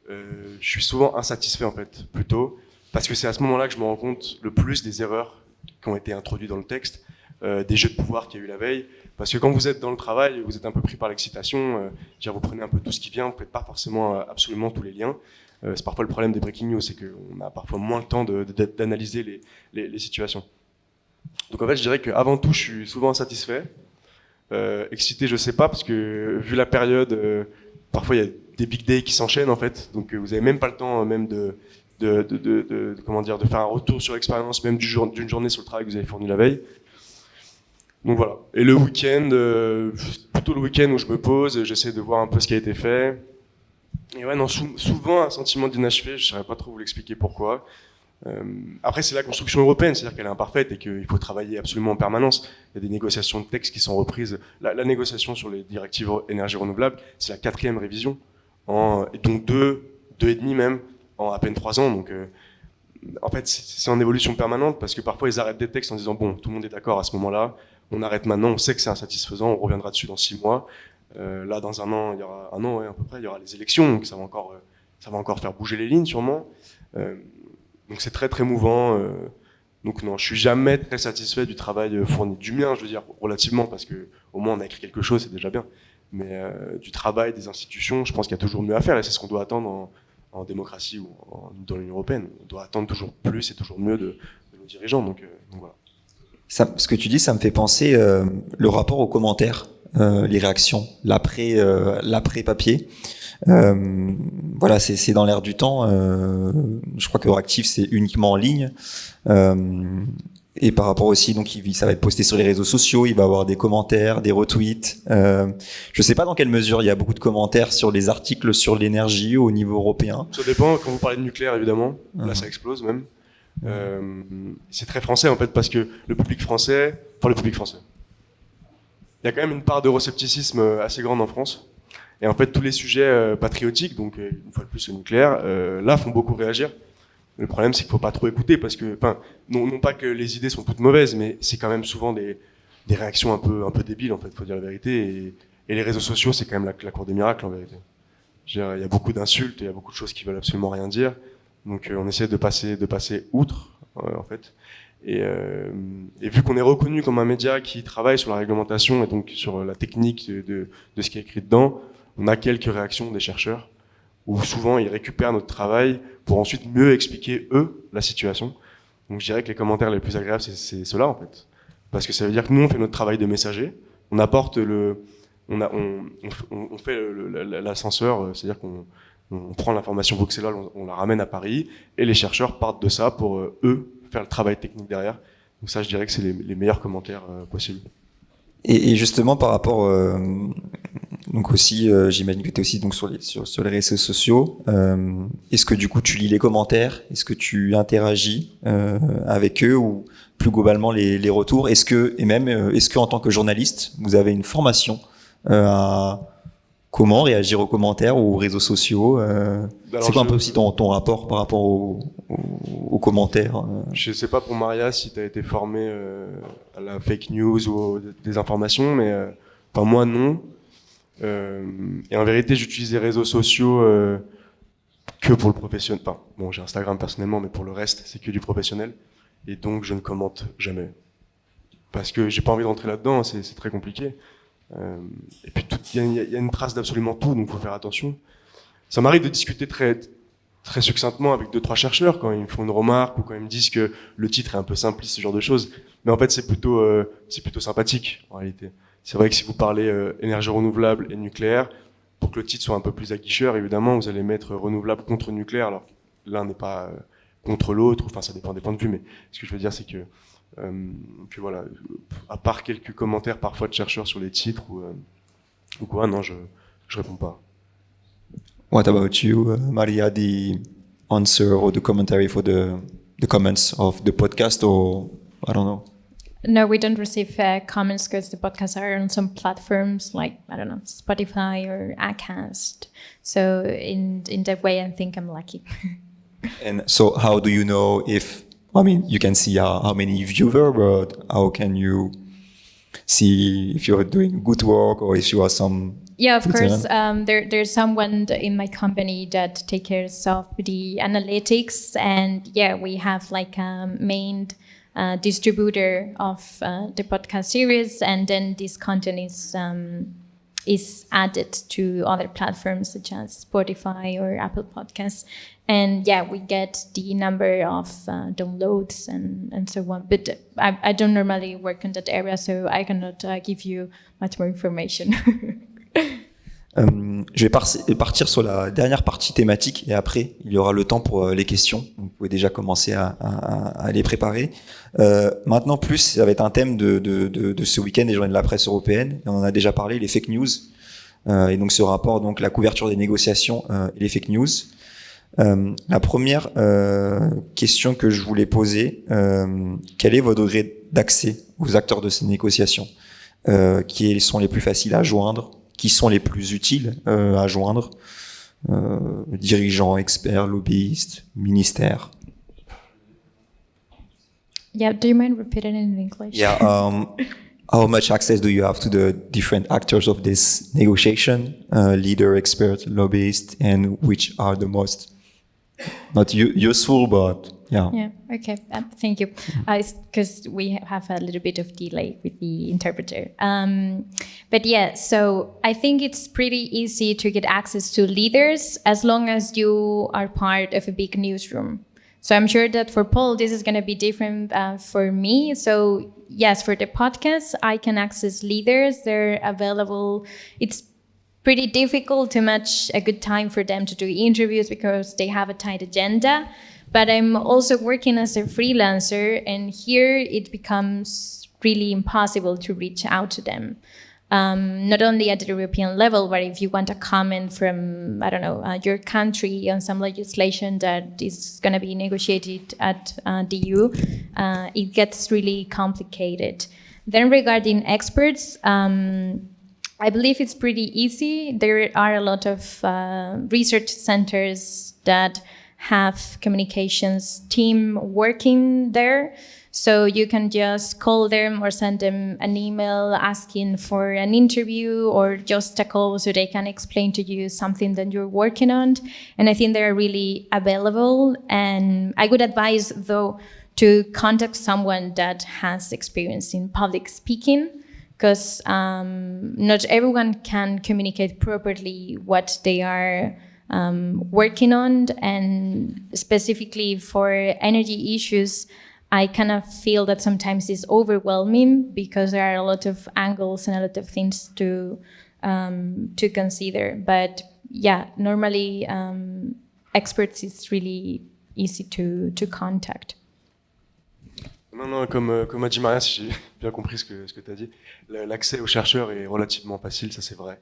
B: Je suis souvent insatisfait en fait, plutôt, parce que c'est à ce moment-là que je me rends compte le plus des erreurs qui ont été introduites dans le texte, des jeux de pouvoir qu'il y a eu la veille. Parce que quand vous êtes dans le travail, vous êtes un peu pris par l'excitation, vous prenez un peu tout ce qui vient, vous ne faites pas forcément absolument tous les liens. C'est parfois le problème des breaking news, c'est qu'on a parfois moins le temps d'analyser les situations. Donc en fait, je dirais qu'avant tout, je suis souvent insatisfait. Excité, je sais pas, parce que vu la période, parfois il y a des big days qui s'enchaînent en fait, donc vous avez même pas le temps même de faire un retour sur l'expérience même d'une journée sur le travail que vous avez fourni la veille. Donc voilà. Et le week-end, plutôt le week-end où je me pose, j'essaie de voir un peu ce qui a été fait. Et ouais, non, souvent un sentiment d'inachevé, je saurais pas trop vous l'expliquer pourquoi. Après, c'est la construction européenne, c'est-à-dire qu'elle est imparfaite et qu'il faut travailler absolument en permanence. Il y a des négociations de textes qui sont reprises. La négociation sur les directives énergie renouvelable, c'est la 4e révision, et donc deux et demi même, en à peine 3 ans. Donc, en fait, c'est en évolution permanente parce que parfois ils arrêtent des textes en disant bon, tout le monde est d'accord à ce moment-là, on arrête maintenant, on sait que c'est insatisfaisant, on reviendra dessus dans 6 mois. Là, dans un an, à peu près, il y aura les élections, donc ça va encore faire bouger les lignes sûrement. Donc c'est très très mouvant. Donc non, je suis jamais très satisfait du travail fourni, du mien, je veux dire, relativement, parce que au moins on a écrit quelque chose, c'est déjà bien. Mais du travail des institutions, je pense qu'il y a toujours mieux à faire, et c'est ce qu'on doit attendre en démocratie ou dans l'Union européenne. On doit attendre toujours plus et toujours mieux de nos dirigeants. Donc voilà.
A: Ce que tu dis, ça me fait penser le rapport aux commentaires, les réactions, l'après papier. Voilà, c'est dans l'air du temps. Je crois que Euractiv, c'est uniquement en ligne. Et par rapport aussi, donc ça va être posté sur les réseaux sociaux, il va y avoir des commentaires, des retweets. Je sais pas dans quelle mesure il y a beaucoup de commentaires sur les articles sur l'énergie au niveau européen.
B: Ça dépend, quand vous parlez de nucléaire évidemment, là ça explose même. C'est très français en fait, parce que le public français, il y a quand même une part d'euroscepticisme assez grande en France. Et en fait tous les sujets patriotiques, donc une fois de plus le nucléaire, là font beaucoup réagir. Le problème, c'est qu'il faut pas trop écouter parce que, enfin, non pas que les idées sont toutes mauvaises, mais c'est quand même souvent des réactions un peu débiles, en fait, faut dire la vérité. Et les réseaux sociaux, c'est quand même la cour des miracles, en vérité. Il y a beaucoup d'insultes, il y a beaucoup de choses qui veulent absolument rien dire. Donc, on essaie de passer outre, en fait. Et vu qu'on est reconnu comme un média qui travaille sur la réglementation et donc sur la technique de ce qui est écrit dedans, on a quelques réactions des chercheurs où souvent ils récupèrent notre travail pour ensuite mieux expliquer eux la situation. Donc je dirais que les commentaires les plus agréables c'est ceux-là en fait, parce que ça veut dire que nous on fait notre travail de messager, on apporte on fait l'ascenseur, c'est-à-dire qu'on prend l'information bruxelloise, on la ramène à Paris et les chercheurs partent de ça pour eux faire le travail technique derrière. Donc ça je dirais que c'est les meilleurs commentaires possibles.
A: Et justement par rapport donc aussi j'imagine que tu es aussi donc sur les réseaux sociaux, est-ce que du coup tu lis les commentaires, est-ce que tu interagis avec eux ou plus globalement les retours, est-ce que en tant que journaliste vous avez une formation à comment réagir aux commentaires ou aux réseaux sociaux, c'est quoi un peu aussi ton rapport par rapport aux commentaires
B: Je sais pas pour Maria si tu as été formée à la fake news ou aux désinformations, mais enfin moi non. Et en vérité, j'utilise les réseaux sociaux que pour le professionnel. Enfin, bon, j'ai Instagram personnellement, mais pour le reste, c'est que du professionnel. Et donc, je ne commente jamais. Parce que j'ai pas envie de rentrer là-dedans, c'est très compliqué. Et puis, il y a une trace d'absolument tout, donc faut faire attention. Ça m'arrive de discuter très succinctement avec 2-3 chercheurs quand ils me font une remarque ou quand ils me disent que le titre est un peu simpliste, ce genre de choses. Mais en fait, c'est plutôt sympathique, en réalité. C'est vrai que si vous parlez énergie renouvelable et nucléaire, pour que le titre soit un peu plus aguicheur, évidemment, vous allez mettre renouvelable contre nucléaire. Alors, l'un n'est pas contre l'autre, enfin, ça dépend des points de vue, mais ce que je veux dire, c'est que voilà, à part quelques commentaires parfois de chercheurs sur les titres ou quoi, non, je réponds pas.
A: What about you, Maria, the answer or the commentary for the comments of the podcast, or I don't know?
C: No, we don't receive comments because the podcasts are on some platforms like, I don't know, Spotify or Acast. So in that way, I think I'm lucky.
A: And so how do you know you can see how many viewers, but how can you see if you're doing good work or if you are some...
C: Yeah, of course. There's someone in my company that takes care of the analytics. And yeah, we have like a main distributor of the podcast series, and then this content is added to other platforms such as Spotify or Apple Podcasts, and yeah, we get the number of downloads and so on. But I don't normally work in that area, so I cannot give you much more information.
A: Je vais partir sur la dernière partie thématique et après il y aura le temps pour les questions. Vous pouvez déjà commencer à les préparer. Maintenant plus, ça va être un thème de ce week-end des Journées de la presse européenne. Et on en a déjà parlé, les fake news. Et donc ce rapport, donc la couverture des négociations et les fake news. La première question que je voulais poser, quel est votre degré d'accès aux acteurs de ces négociations? Qui sont les plus faciles à joindre? Qui sont les plus utiles à joindre, dirigeants, experts, lobbyistes, ministères.
C: Yeah, do you mind repeating in English?
A: Yeah, how much access do you have to the different actors of this negotiation, leader, expert, lobbyist, and which are the most not useful but Yeah.
C: Yeah. Okay. Thank you. Because we have a little bit of delay with the interpreter. But yeah, so I think it's pretty easy to get access to leaders as long as you are part of a big newsroom. So I'm sure that for Paul, this is going to be different for me. So yes, for the podcast, I can access leaders. They're available. It's pretty difficult to match a good time for them to do interviews because they have a tight agenda. But I'm also working as a freelancer, and here it becomes really impossible to reach out to them. Not only at the European level, but if you want a comment from, I don't know, your country on some legislation that is going to be negotiated at the EU, it gets really complicated. Then regarding experts, I believe it's pretty easy. There are a lot of research centers that have communications team working there. So you can just call them or send them an email asking for an interview or just a call so they can explain to you something that you're working on. And I think they're really available. And I would advise, though, to contact someone that has experience in public speaking, because not everyone can communicate properly what they are working on. And specifically for energy issues, I kind of feel that sometimes it's overwhelming because there are a lot of angles and a lot of things to consider. But yeah, normally experts is really easy to contact.
B: Non, comme a dit Maria, si j'ai bien compris ce que tu as dit, l'accès aux chercheurs est relativement facile, ça c'est vrai.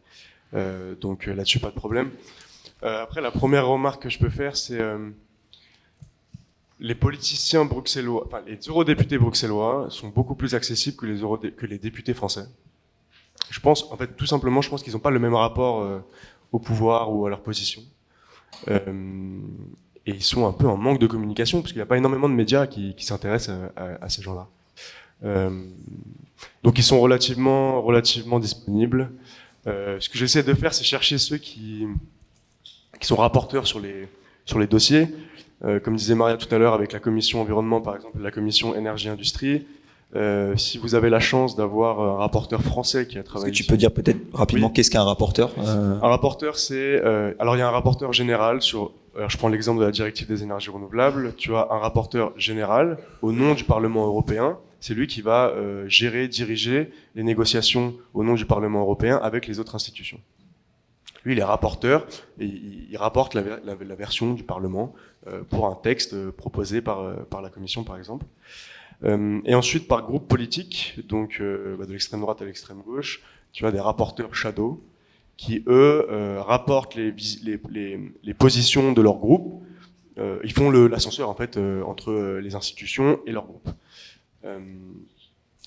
B: Donc là-dessus, pas de problème. Après, la première remarque que je peux faire, c'est les politiciens bruxellois, enfin les eurodéputés bruxellois sont beaucoup plus accessibles que les députés français. Je pense, en fait, tout simplement, je pense qu'ils n'ont pas le même rapport au pouvoir ou à leur position. Et ils sont un peu en manque de communication, parce qu'il n'y a pas énormément de médias qui s'intéressent à ces gens-là. Donc ils sont relativement disponibles. Ce que j'essaie de faire, c'est chercher ceux qui sont rapporteurs sur les dossiers. Comme disait Maria tout à l'heure, avec la commission environnement, par exemple, la commission énergie-industrie. Si vous avez la chance d'avoir un rapporteur français qui a travaillé...
A: Est-ce que tu peux dire peut-être rapidement
B: Oui.
A: Qu'est-ce qu'un rapporteur
B: Un rapporteur, c'est... alors, il y a un rapporteur général sur... Alors, je prends l'exemple de la directive des énergies renouvelables. Tu as un rapporteur général au nom du Parlement européen. C'est lui qui va gérer, diriger les négociations au nom du Parlement européen avec les autres institutions. Lui, il est rapporteur et il rapporte la version du Parlement pour un texte proposé par la Commission, par exemple. Et ensuite, par groupe politique, donc de l'extrême droite à l'extrême gauche, tu as des rapporteurs shadow qui, eux, rapportent les positions de leur groupe. Ils font l'ascenseur, en fait, entre les institutions et leur groupe.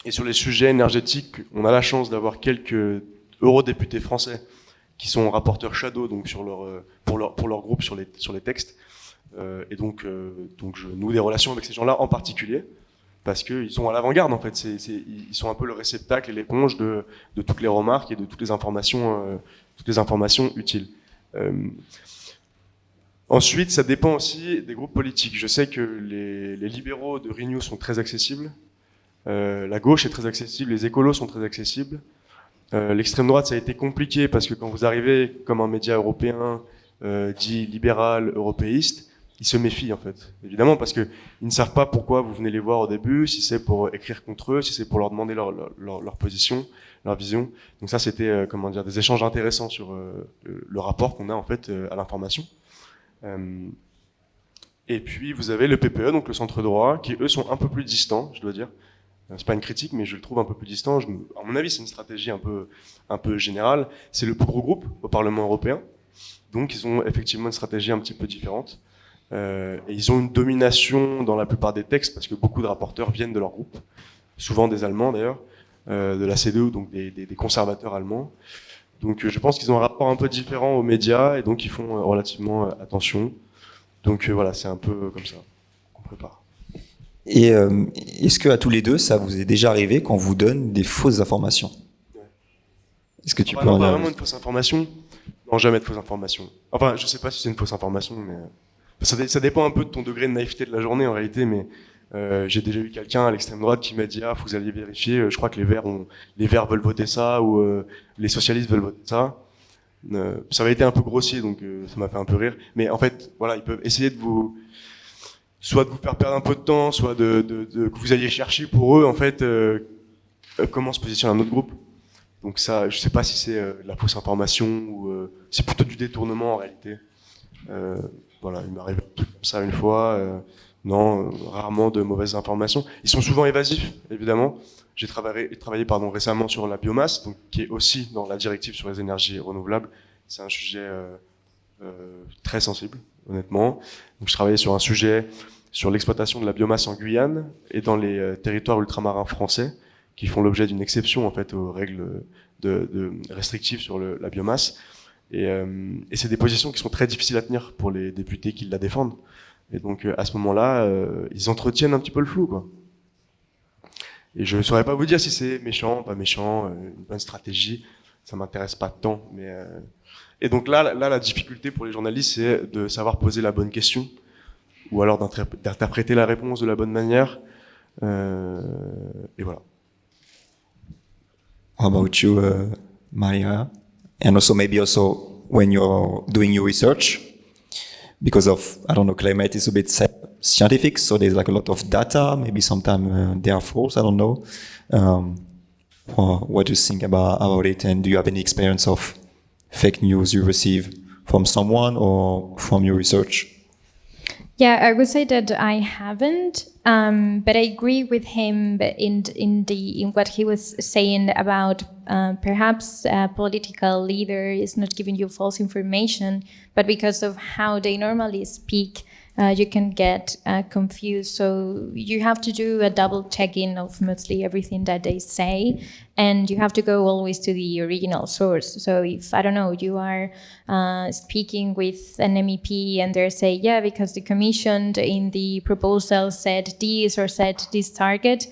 B: Et sur les sujets énergétiques, on a la chance d'avoir quelques eurodéputés français qui sont rapporteurs shadow, donc pour leur groupe sur les textes. Et donc je noue des relations avec ces gens-là en particulier, parce qu'ils sont à l'avant-garde, en fait. Ils sont un peu le réceptacle et l'éponge de toutes les remarques et de toutes les informations utiles. Ensuite, ça dépend aussi des groupes politiques. Je sais que les libéraux de Renew sont très accessibles, la gauche est très accessible, les écolos sont très accessibles. L'extrême droite, ça a été compliqué parce que quand vous arrivez comme un média européen dit libéral, européiste, ils se méfient, en fait. Évidemment, parce que ils ne savent pas pourquoi vous venez les voir au début, si c'est pour écrire contre eux, si c'est pour leur demander leur position, leur vision. Donc ça, c'était des échanges intéressants sur le rapport qu'on a, en fait, à l'information. Et puis vous avez le PPE, donc le centre droit, qui eux sont un peu plus distants, je dois dire. C'est pas une critique, mais je le trouve un peu plus distant. À mon avis, c'est une stratégie un peu générale. C'est le plus gros groupe au Parlement européen, donc ils ont effectivement une stratégie un petit peu différente. Et ils ont une domination dans la plupart des textes parce que beaucoup de rapporteurs viennent de leur groupe, souvent des Allemands d'ailleurs, de la CDU, donc des conservateurs allemands. Donc je pense qu'ils ont un rapport un peu différent aux médias et donc ils font relativement attention. Donc voilà, c'est un peu comme ça qu'on prépare.
A: Et est-ce que à tous les deux, ça vous est déjà arrivé qu'on vous donne des fausses informations? Est-ce que tu peux en dire?
B: Vraiment une fausse information? Non, jamais de fausse information. Enfin, je sais pas si c'est une fausse information, mais Ça dépend un peu de ton degré de naïveté de la journée en réalité, mais j'ai déjà eu quelqu'un à l'extrême droite qui m'a dit faut que vous alliez vérifier, je crois que les Verts veulent voter ça ou les socialistes veulent voter ça. Ça avait été un peu grossier, donc ça m'a fait un peu rire. Mais en fait, voilà, ils peuvent essayer soit de vous faire perdre un peu de temps, soit que vous alliez chercher pour eux en fait comment se positionne un autre groupe. Donc ça, je sais pas si c'est de la fausse information ou c'est plutôt du détournement en réalité. Voilà, il m'arrive un truc comme ça une fois. Non, rarement de mauvaises informations. Ils sont souvent évasifs, évidemment. J'ai travaillé récemment sur la biomasse, donc, qui est aussi dans la directive sur les énergies renouvelables. C'est un sujet très sensible, honnêtement. Donc, je travaillais sur un sujet sur l'exploitation de la biomasse en Guyane et dans les territoires ultramarins français, qui font l'objet d'une exception en fait aux règles de restrictives sur la biomasse. Et c'est des positions qui sont très difficiles à tenir pour les députés qui la défendent. Et donc à ce moment-là, ils entretiennent un petit peu le flou, quoi. Et je ne saurais pas vous dire si c'est méchant, pas méchant, une bonne stratégie. Ça m'intéresse pas tant. Et donc là, la difficulté pour les journalistes, c'est de savoir poser la bonne question, ou alors d'interpréter la réponse de la bonne manière. Et voilà.
A: How about you, Maria? And also maybe also when you're doing your research, because of, I don't know, climate is a bit scientific, so there's like a lot of data, maybe sometimes they are false, I don't know. Or what do you think about it, and do you have any experience of fake news you receive from someone or from your research?
C: Yeah, I would say that I haven't, but I agree with him in what he was saying about perhaps a political leader is not giving you false information, but because of how they normally speak, you can get confused. So you have to do a double checking of mostly everything that they say, and you have to go always to the original source. So if, I don't know, you are speaking with an MEP and they say, yeah, because the commission in the proposal said this or said this target,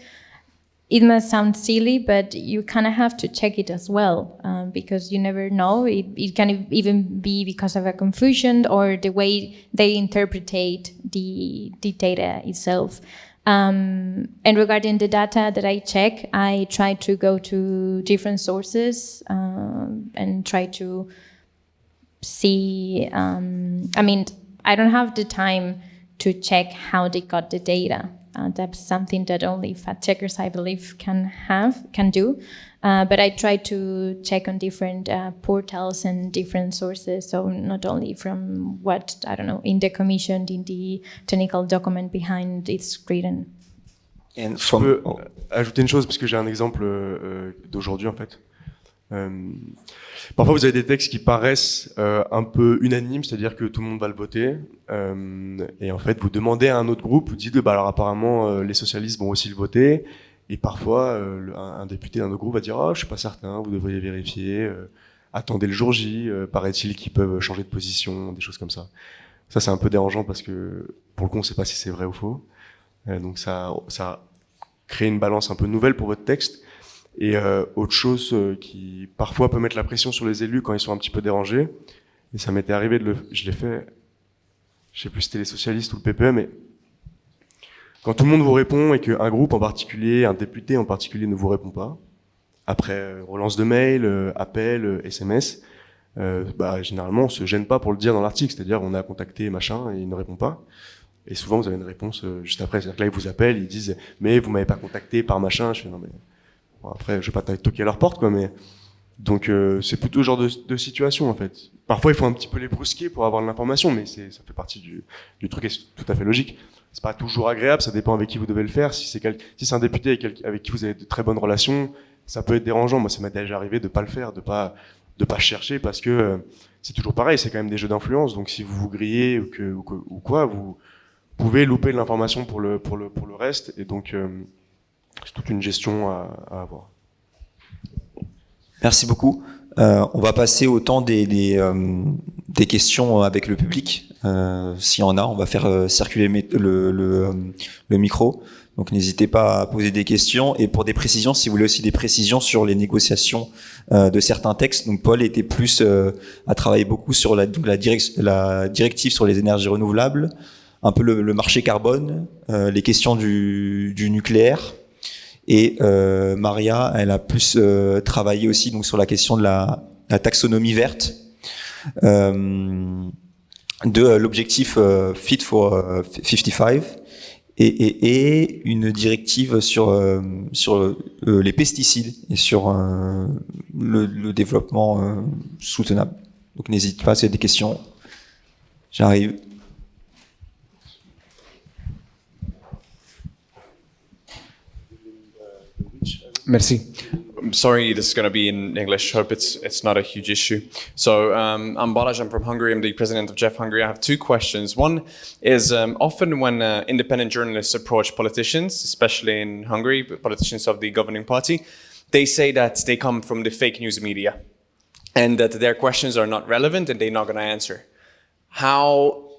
C: it must sound silly, but you kind of have to check it as well, because you never know. It can even be because of a confusion or the way they interpret the data itself. And regarding the data that I check, I try to go to different sources and try to see. I mean, I don't have the time to check how they got the data. That's something that only fact checkers, I believe, can do. But I try to check on different portals and different sources. So not only from what, I don't know, in the commission, in the technical document behind it's written.
A: And
B: Je peux ajouter une chose, parce que j'ai un exemple d'aujourd'hui, en fait. Parfois, vous avez des textes qui paraissent un peu unanimes, c'est-à-dire que tout le monde va le voter. Et en fait, vous demandez à un autre groupe, vous dites, bah alors apparemment, les socialistes vont aussi le voter. Et parfois, un député d'un autre groupe va dire, je suis pas certain, vous devriez vérifier. Attendez le jour J, paraît-il qu'ils peuvent changer de position, des choses comme ça. Ça, c'est un peu dérangeant parce que, pour le coup, on ne sait pas si c'est vrai ou faux. Donc ça crée une balance un peu nouvelle pour votre texte. Et autre chose qui parfois peut mettre la pression sur les élus quand ils sont un petit peu dérangés, et ça m'était arrivé je l'ai fait, je sais plus si c'était les socialistes ou le PPE, mais quand tout le monde vous répond et qu'un groupe en particulier, un député en particulier ne vous répond pas, après relance de mail, appel, SMS, généralement on se gêne pas pour le dire dans l'article, c'est-à-dire on a contacté machin et il ne répond pas. Et souvent vous avez une réponse juste après, c'est-à-dire que là ils vous appellent, ils disent mais vous m'avez pas contacté par machin, je fais non mais... Bon, après, je vais pas toquer à leur porte, quoi, mais donc c'est plutôt ce genre de situation en fait. Parfois, il faut un petit peu les brusquer pour avoir de l'information, mais ça fait partie du truc et c'est tout à fait logique. C'est pas toujours agréable, ça dépend avec qui vous devez le faire. Si c'est un député avec qui vous avez de très bonnes relations, ça peut être dérangeant. Moi, ça m'est déjà arrivé de pas le faire, de pas chercher, parce que c'est toujours pareil. C'est quand même des jeux d'influence, donc si vous vous grillez ou quoi, vous pouvez louper de l'information pour le reste, et donc c'est toute une gestion à avoir.
A: Merci beaucoup. On va passer au temps des questions avec le public. S'il y en a, on va faire circuler le micro. Donc n'hésitez pas à poser des questions, et pour des précisions, si vous voulez aussi des précisions sur les négociations de certains textes. Donc Paul était plus a travaillé beaucoup sur la directive sur les énergies renouvelables, un peu le marché carbone, les questions du nucléaire. Et Maria, elle a plus travaillé aussi donc sur la question de la taxonomie verte, de l'objectif Fit for 55, et une directive sur les pesticides et sur le développement soutenable. Donc n'hésite pas, s'il y a des questions. J'arrive.
D: Merci. I'm sorry, this is going to be in English. Hope it's not a huge issue. So I'm Balázs. I'm from Hungary. I'm the president of Jeff Hungary. I have two questions. One is often when independent journalists approach politicians, especially in Hungary, politicians of the governing party, they say that they come from the fake news media and that their questions are not relevant and they're not going to answer. How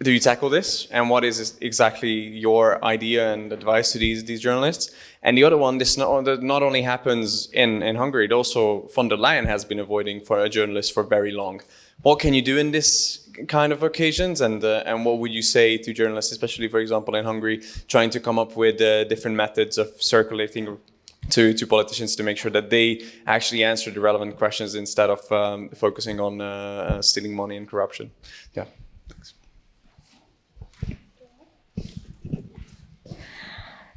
D: do you tackle this, and what is exactly your idea and advice to these journalists? And the other one, this not only happens in Hungary, it also von der Leyen has been avoiding for a journalist for very long. What can you do in this kind of occasions, and what would you say to journalists, especially for example in Hungary, trying to come up with different methods of circulating to politicians to make sure that they actually answer the relevant questions instead of focusing on stealing money and corruption? Yeah.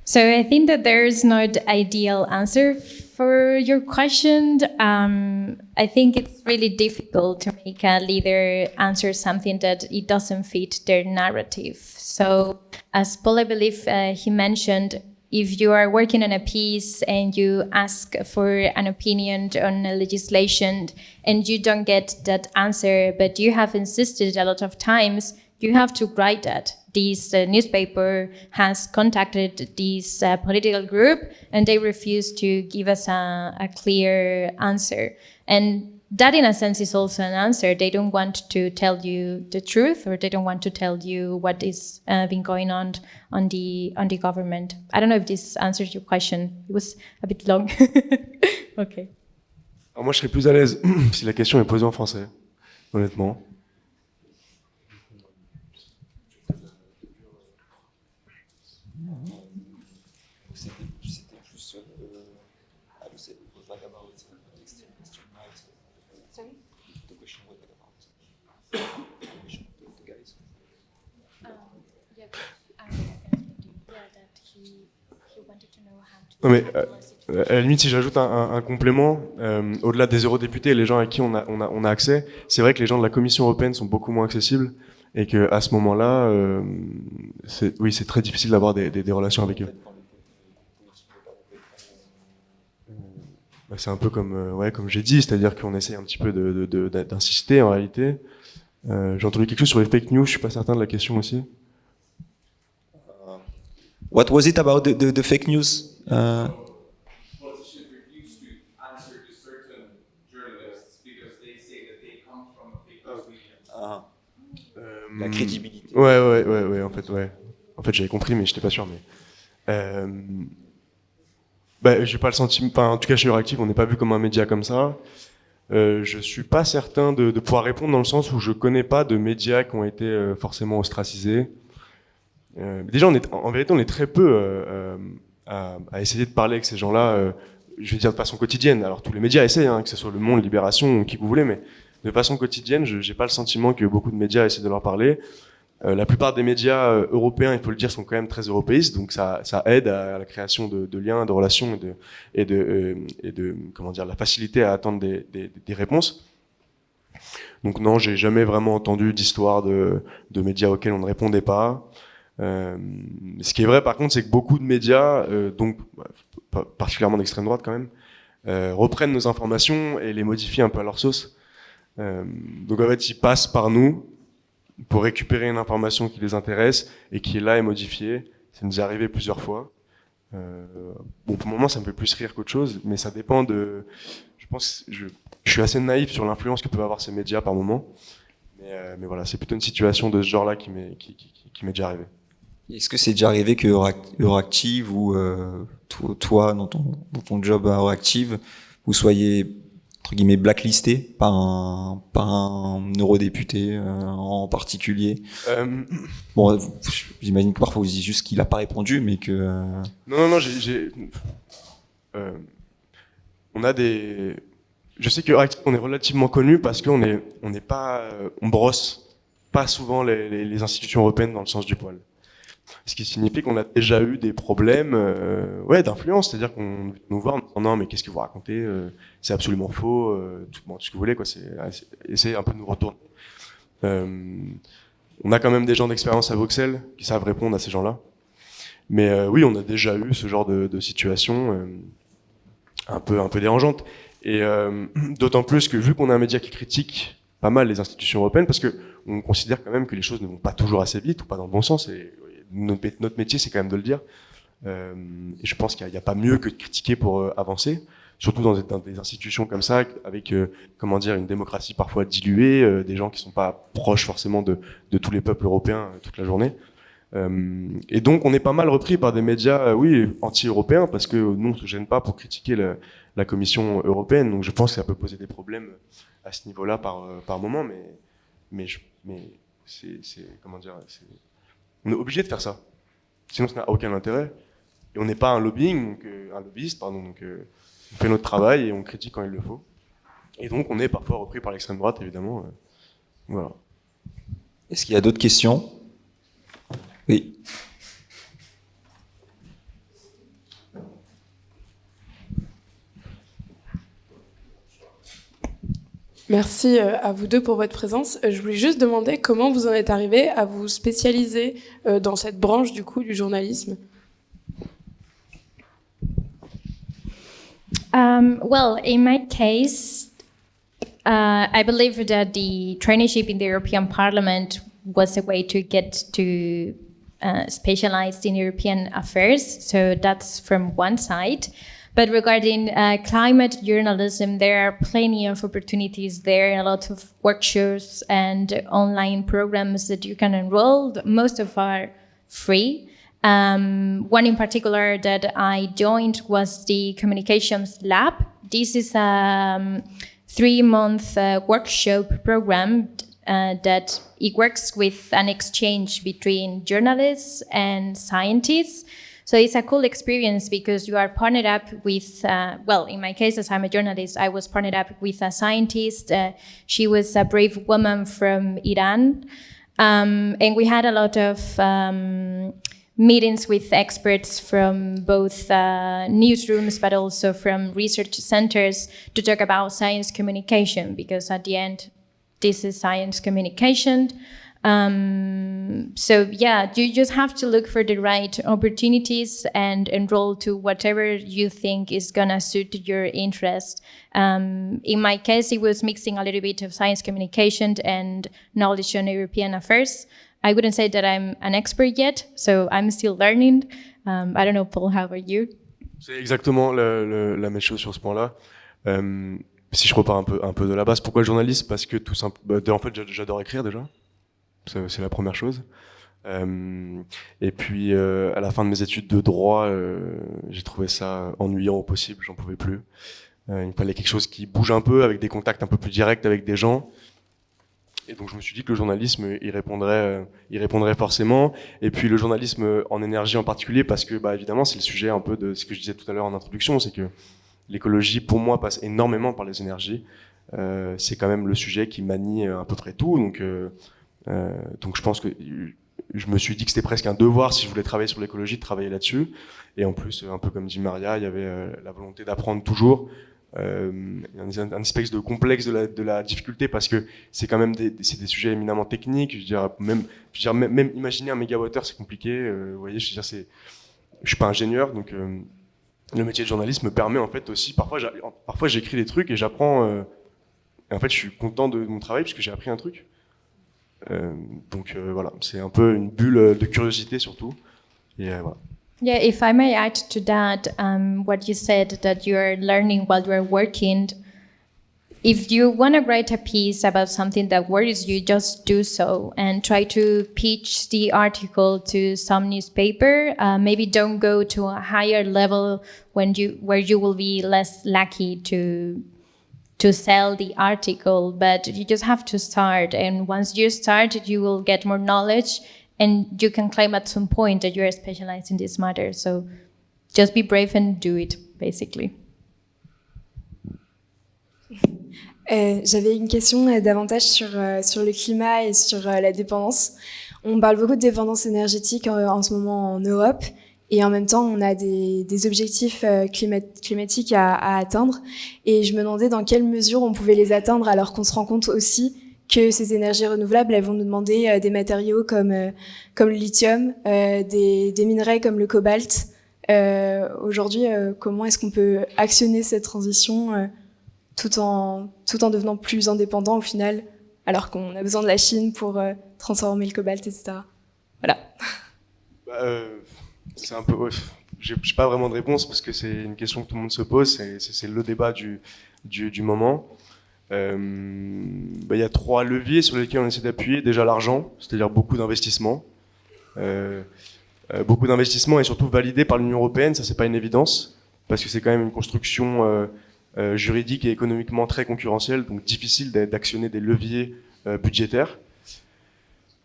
C: So I think that there's no ideal answer for your question. I think it's really difficult to make a leader answer something that it doesn't fit their narrative. So as Paul, I believe he mentioned, if you are working on a piece and you ask for an opinion on a legislation and you don't get that answer, but you have insisted a lot of times, you have to write that. This newspaper has contacted this political group and they refuse to give us a clear answer. And that in a sense is also an answer. They don't want to tell you the truth, or they don't want to tell you what is been going on the government. I don't know if this answers your question. It was a bit long. Okay.
B: Alors moi je serais plus à l'aise si la question est posée en français, honnêtement. Non mais à la limite, si j'ajoute un complément, au-delà des eurodéputés et les gens à qui on a accès, c'est vrai que les gens de la Commission européenne sont beaucoup moins accessibles et que à ce moment-là, c'est très difficile d'avoir des relations avec eux. C'est un peu comme j'ai dit, c'est-à-dire qu'on essaie un petit peu d'insister en réalité. J'ai entendu quelque chose sur les fake news, je suis pas certain de la question aussi.
A: What was it about the fake news?
D: Politicians refuse to answer to certain journalists because they say that they come from a fake news media.
A: La crédibilité.
B: Ouais, en fait, j'avais compris, mais j'étais pas sûr, j'ai pas le sentiment, en tout cas chez Euractiv, on n'est pas vu comme un média comme ça. Je suis pas certain de pouvoir répondre dans le sens où je connais pas de médias qui ont été forcément ostracisés. Déjà, en vérité, on est très peu à essayer de parler avec ces gens-là, je vais dire de façon quotidienne. Alors tous les médias essayent, que ce soit Le Monde, Libération, qui vous voulez, mais de façon quotidienne, j'ai pas le sentiment que beaucoup de médias essaient de leur parler. La plupart des médias européens, il faut le dire, sont quand même très européistes, donc ça aide à la création de liens, de relations et de comment dire, la facilité à attendre des réponses. Donc non, j'ai jamais vraiment entendu d'histoire de médias auxquels on ne répondait pas. Ce qui est vrai par contre, c'est que beaucoup de médias, donc particulièrement d'extrême droite quand même, reprennent nos informations et les modifient un peu à leur sauce. Donc en fait, ils passent par nous pour récupérer une information qui les intéresse et qui est là et modifiée. Ça nous est arrivé plusieurs fois. Bon, pour le moment, ça me fait plus rire qu'autre chose, mais ça dépend de. Je pense, je suis assez naïf sur l'influence que peuvent avoir ces médias par moment. Mais voilà, c'est plutôt une situation de ce genre-là qui m'est déjà arrivée.
A: Est-ce que c'est déjà arrivé que Euractiv ou toi, dans ton job à Euractiv, vous soyez entre guillemets blacklisté par un eurodéputé en particulier? Bon, j'imagine que parfois vous dites juste qu'il a pas répondu, mais que
B: Non, on a des. Je sais que Euractiv, on est relativement connu parce qu'on n'est pas, on brosse pas souvent les institutions européennes dans le sens du poil. Ce qui signifie qu'on a déjà eu des problèmes d'influence, c'est-à-dire qu'on nous voit en disant non mais qu'est-ce que vous racontez, c'est absolument faux, tout ce que vous voulez quoi, essayez un peu de nous retourner. On a quand même des gens d'expérience à Bruxelles qui savent répondre à ces gens-là, mais oui on a déjà eu ce genre de situation un peu dérangeante, et d'autant plus que vu qu'on a un média qui critique pas mal les institutions européennes, parce que on considère quand même que les choses ne vont pas toujours assez vite ou pas dans le bon sens, et notre métier, c'est quand même de le dire. Et je pense qu'il n'y a pas mieux que de critiquer pour avancer, surtout dans des institutions comme ça, avec une démocratie parfois diluée, des gens qui sont pas proches forcément de tous les peuples européens toute la journée. Et donc, on est pas mal repris par des médias, anti-européens, parce que nous, on se gêne pas pour critiquer la Commission européenne. Donc, je pense que ça peut poser des problèmes à ce niveau-là par moment, mais on est obligé de faire ça. Sinon, ça n'a aucun intérêt. Et on n'est pas un lobbyiste, donc on fait notre travail et on critique quand il le faut. Et donc, on est parfois repris par l'extrême droite, évidemment. Voilà.
A: Est-ce qu'il y a d'autres questions? Oui.
E: Merci à vous deux pour votre présence. Je voulais juste demander comment vous en êtes arrivé à vous spécialiser dans cette branche du coup du journalisme.
C: Well, in my case, I believe that the traineeship in the European Parliament was a way to get to specialize in European affairs. So that's from one side. But regarding climate journalism, there are plenty of opportunities there, a lot of workshops and online programs that you can enroll. Most of are free. One in particular that I joined was the Communications Lab. This is a 3-month workshop program that it works with an exchange between journalists and scientists. So it's a cool experience because you are partnered up with, in my case, as I'm a journalist, I was partnered up with a scientist. She was a brave woman from Iran. And we had a lot of meetings with experts from both newsrooms, but also from research centers to talk about science communication, because at the end, this is science communication. So yeah, you just have to look for the right opportunities and enroll to whatever you think is gonna suit your interest. In my case, it was mixing a little bit of science communication and knowledge on European affairs. I wouldn't say that I'm an expert yet, so I'm still learning. I don't know, Paul, how about you?
B: C'est exactement la même chose sur ce point-là. Si je repars un peu de la base, pourquoi le journalisme? Parce que tout simplement, en fait, j'adore écrire déjà. C'est la première chose. Et puis, à la fin de mes études de droit, j'ai trouvé ça ennuyant au possible, j'en pouvais plus. Il me fallait quelque chose qui bouge un peu, avec des contacts un peu plus directs avec des gens. Et donc, je me suis dit que le journalisme, il répondrait forcément. Et puis, le journalisme en énergie en particulier, parce que, évidemment, c'est le sujet un peu de ce que je disais tout à l'heure en introduction, c'est que l'écologie, pour moi, passe énormément par les énergies. C'est quand même le sujet qui manie à peu près tout. Donc, je pense que je me suis dit que c'était presque un devoir, si je voulais travailler sur l'écologie, de travailler là-dessus. Et en plus, un peu comme dit Maria, il y avait la volonté d'apprendre toujours. Un espèce de complexe de la difficulté, parce que c'est quand même des sujets éminemment techniques. Je veux dire, même imaginer un mégawattheure, c'est compliqué. Vous voyez, je suis pas ingénieur, donc le métier de journaliste me permet en fait aussi. Parfois j'écris des trucs et j'apprends. Et en fait, je suis content de mon travail parce que j'ai appris un truc. Donc voilà, c'est un peu une bulle de curiosité surtout. Et voilà.
C: Yeah, if I may add to that, what you said that you're learning while you're working, if you want to write a piece about something that worries you, just do so and try to pitch the article to some newspaper. Maybe don't go to a higher level where you will be less lucky to sell the article, but you just have to start. And once you start, you will get more knowledge, and you can claim at some point that you're specialized in this matter. So just be brave and do it, basically.
F: J'avais une question davantage sur le climat et sur la dépendance. On parle beaucoup de dépendance énergétique en ce moment en Europe, et en même temps on a des objectifs climatiques à atteindre, et je me demandais dans quelle mesure on pouvait les atteindre alors qu'on se rend compte aussi que ces énergies renouvelables, elles vont nous demander des matériaux comme le lithium, des minerais comme le cobalt. Aujourd'hui, comment est-ce qu'on peut actionner cette transition tout en devenant plus indépendant au final, alors qu'on a besoin de la Chine pour transformer le cobalt, etc. Voilà.
B: C'est un peu... Ouais, j'ai pas vraiment de réponse parce que c'est une question que tout le monde se pose, c'est le débat du moment. Y a 3 leviers sur lesquels on essaie d'appuyer. Déjà l'argent, c'est-à-dire beaucoup d'investissements. Beaucoup d'investissements et surtout validés par l'Union européenne, ça c'est pas une évidence, parce que c'est quand même une construction juridique et économiquement très concurrentielle, donc difficile d'actionner des leviers budgétaires.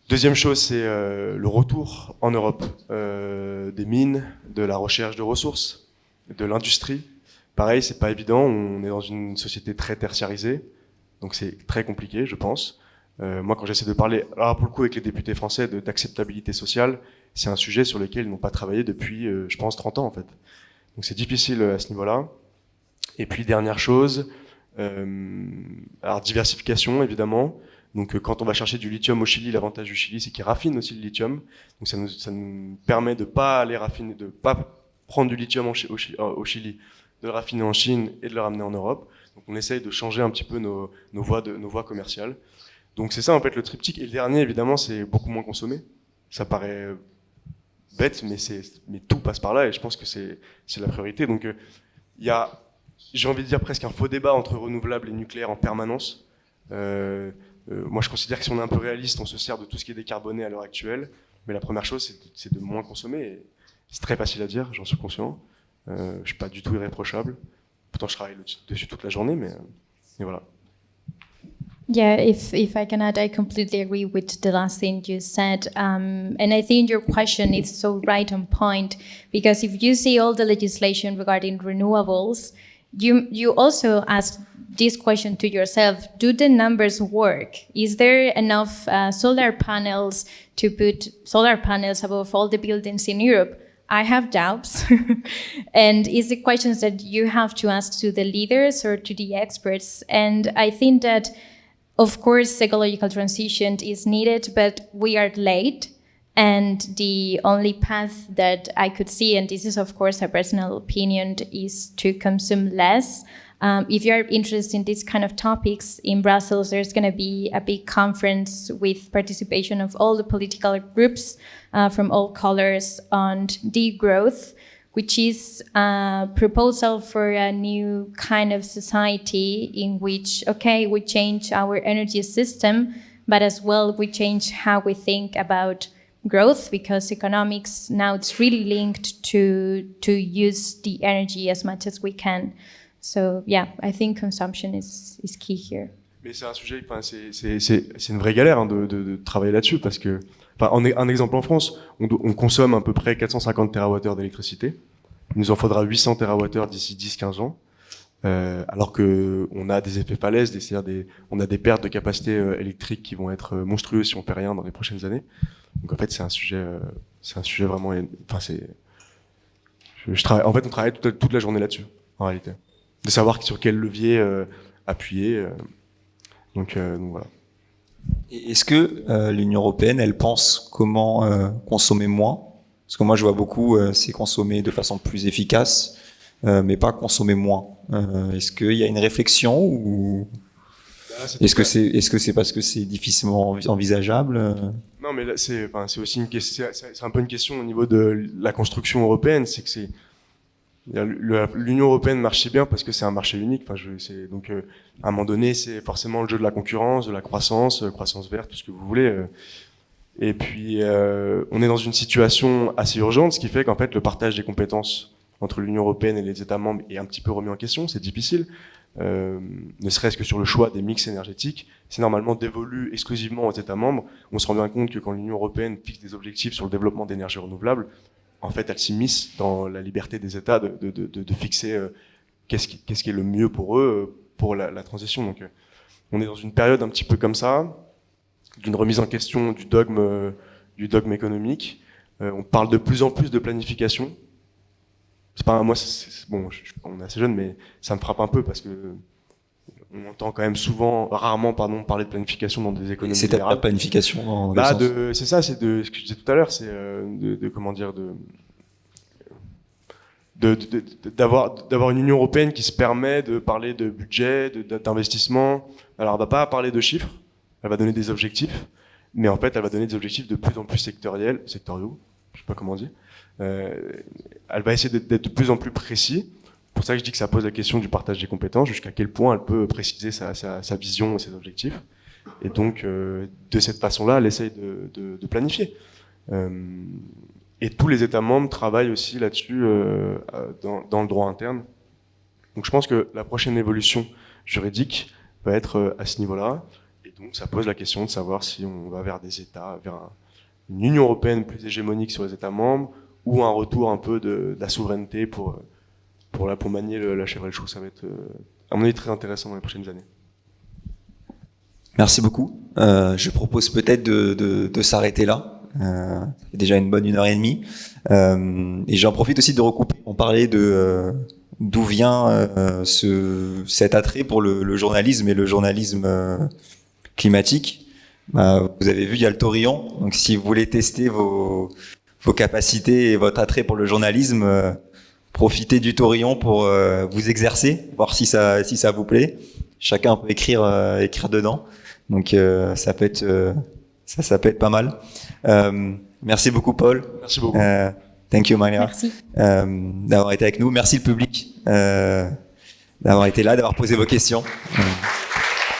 B: Deuxième chose, c'est le retour en Europe des mines, de la recherche de ressources, de l'industrie. Pareil, c'est pas évident, on est dans une société très tertiarisée, donc c'est très compliqué, je pense. Moi, quand j'essaie de parler, alors pour le coup avec les députés français, d'acceptabilité sociale, c'est un sujet sur lequel ils n'ont pas travaillé depuis, je pense, 30 ans en fait. Donc c'est difficile à ce niveau-là. Et puis dernière chose, alors diversification évidemment. Donc quand on va chercher du lithium au Chili, l'avantage du Chili, c'est qu'il raffine aussi le lithium. Donc ça nous permet de pas aller raffiner, de pas prendre du lithium au Chili, de le raffiner en Chine et de le ramener en Europe. Donc on essaye de changer un petit peu nos voies commerciales. Donc c'est ça en fait le triptyque. Et le dernier évidemment, c'est beaucoup moins consommer. Ça paraît bête, mais tout passe par là et je pense que c'est la priorité. Donc il y a, j'ai envie de dire, presque un faux débat entre renouvelables et nucléaire en permanence. Moi, je considère que si on est un peu réaliste, on se sert de tout ce qui est décarboné à l'heure actuelle. Mais la première chose, c'est de moins consommer. Et c'est très facile à dire, j'en suis conscient. Je suis pas du tout irréprochable. Pourtant, je travaille dessus toute la journée, mais voilà.
C: Yeah, if I can add, I completely agree with the last thing you said. And I think your question is so right on point, because if you see all the legislation regarding renewables, you also ask this question to yourself: do the numbers work? Is there enough solar panels to put solar panels above all the buildings in Europe? I have doubts. And it's the questions that you have to ask to the leaders or to the experts. And I think that, of course, ecological transition is needed, but we are late. And the only path that I could see, and this is of course a personal opinion, is to consume less. If you're interested in these kind of topics, in Brussels, there's going to be a big conference with participation of all the political groups from all colors on degrowth, which is a proposal for a new kind of society in which, okay, we change our energy system, but as well we change how we think about growth, because economics now it's really linked to use the energy as much as we can. So yeah, I think consumption is key here.
B: Mais c'est un sujet, enfin, c'est une vraie galère hein, de travailler là-dessus, parce que, enfin, un exemple en France, on consomme à peu près 450 TWh d'électricité. Il nous en faudra 800 TWh d'ici 10-15 ans. Alors que on a des effets falaises, c'est-à-dire on a des pertes de capacité électrique qui vont être monstrueuses si on fait rien dans les prochaines années. Donc en fait, c'est un sujet vraiment, enfin en fait, on travaille toute la journée là-dessus, en réalité. De savoir sur quel levier appuyer. Donc voilà.
A: Et est-ce que l'Union européenne, elle pense comment consommer moins? Parce que moi, je vois beaucoup, c'est consommer de façon plus efficace, mais pas consommer moins. Est-ce qu'il y a une réflexion ou est-ce que c'est parce que c'est difficilement envisageable?
B: Non, mais là, c'est aussi une question. C'est un peu une question au niveau de la construction européenne, c'est que L'Union européenne marche si bien parce que c'est un marché unique. Enfin, donc, à un moment donné, c'est forcément le jeu de la concurrence, de la croissance, croissance verte, tout ce que vous voulez. Et puis, on est dans une situation assez urgente, ce qui fait qu'en fait, le partage des compétences entre l'Union européenne et les États membres est un petit peu remis en question. C'est difficile, ne serait-ce que sur le choix des mix énergétiques. C'est normalement dévolu exclusivement aux États membres. On se rend bien compte que quand l'Union européenne fixe des objectifs sur le développement d'énergies renouvelables, en fait, elle s'immisce dans la liberté des États de fixer qu'est-ce qui est le mieux pour eux, pour la transition. Donc, on est dans une période un petit peu comme ça, d'une remise en question du dogme économique. On parle de plus en plus de planification. C'est pas moi, bon, on est assez jeune, mais ça me frappe un peu parce que on entend quand même rarement, parler de planification dans des économies
A: C'est
B: libérales.
A: la planification dans quel sens?
B: C'est ça, c'est ce que je disais tout à l'heure, c'est comment dire, d'avoir une Union européenne qui se permet de parler de budget, d'investissement. Alors, elle va pas parler de chiffres, elle va donner des objectifs, mais en fait, elle va donner des objectifs de plus en plus sectoriaux, je sais pas comment dire. Elle va essayer d'être de plus en plus précis. C'est pour ça que je dis que ça pose la question du partage des compétences, jusqu'à quel point elle peut préciser sa vision et ses objectifs. Et donc, de cette façon-là, elle essaye de planifier. Et tous les États membres travaillent aussi là-dessus dans le droit interne. Donc je pense que la prochaine évolution juridique va être à ce niveau-là. Et donc ça pose la question de savoir si on va vers des États, vers une Union européenne plus hégémonique sur les États membres, ou un retour un peu de la souveraineté pour manier la chèvre et le chou. Ça va être, à mon avis, très intéressant dans les prochaines années.
A: Merci beaucoup. Je propose peut-être de s'arrêter là. Ça fait déjà une bonne 1h30. Et j'en profite aussi de recouper. On parlait d'où vient cet attrait pour le journalisme et le journalisme climatique. Vous avez vu, il y a le Taurillon. Donc, si vous voulez tester vos capacités et votre attrait pour le journalisme, profitez du Taurillon pour vous exercer, voir si ça vous plaît. Chacun peut écrire dedans. Donc, ça peut être pas mal. Merci beaucoup, Paul.
B: Merci beaucoup.
A: Thank you, Maria.
C: Merci.
A: D'avoir été avec nous. Merci le public d'avoir été là, d'avoir posé vos questions.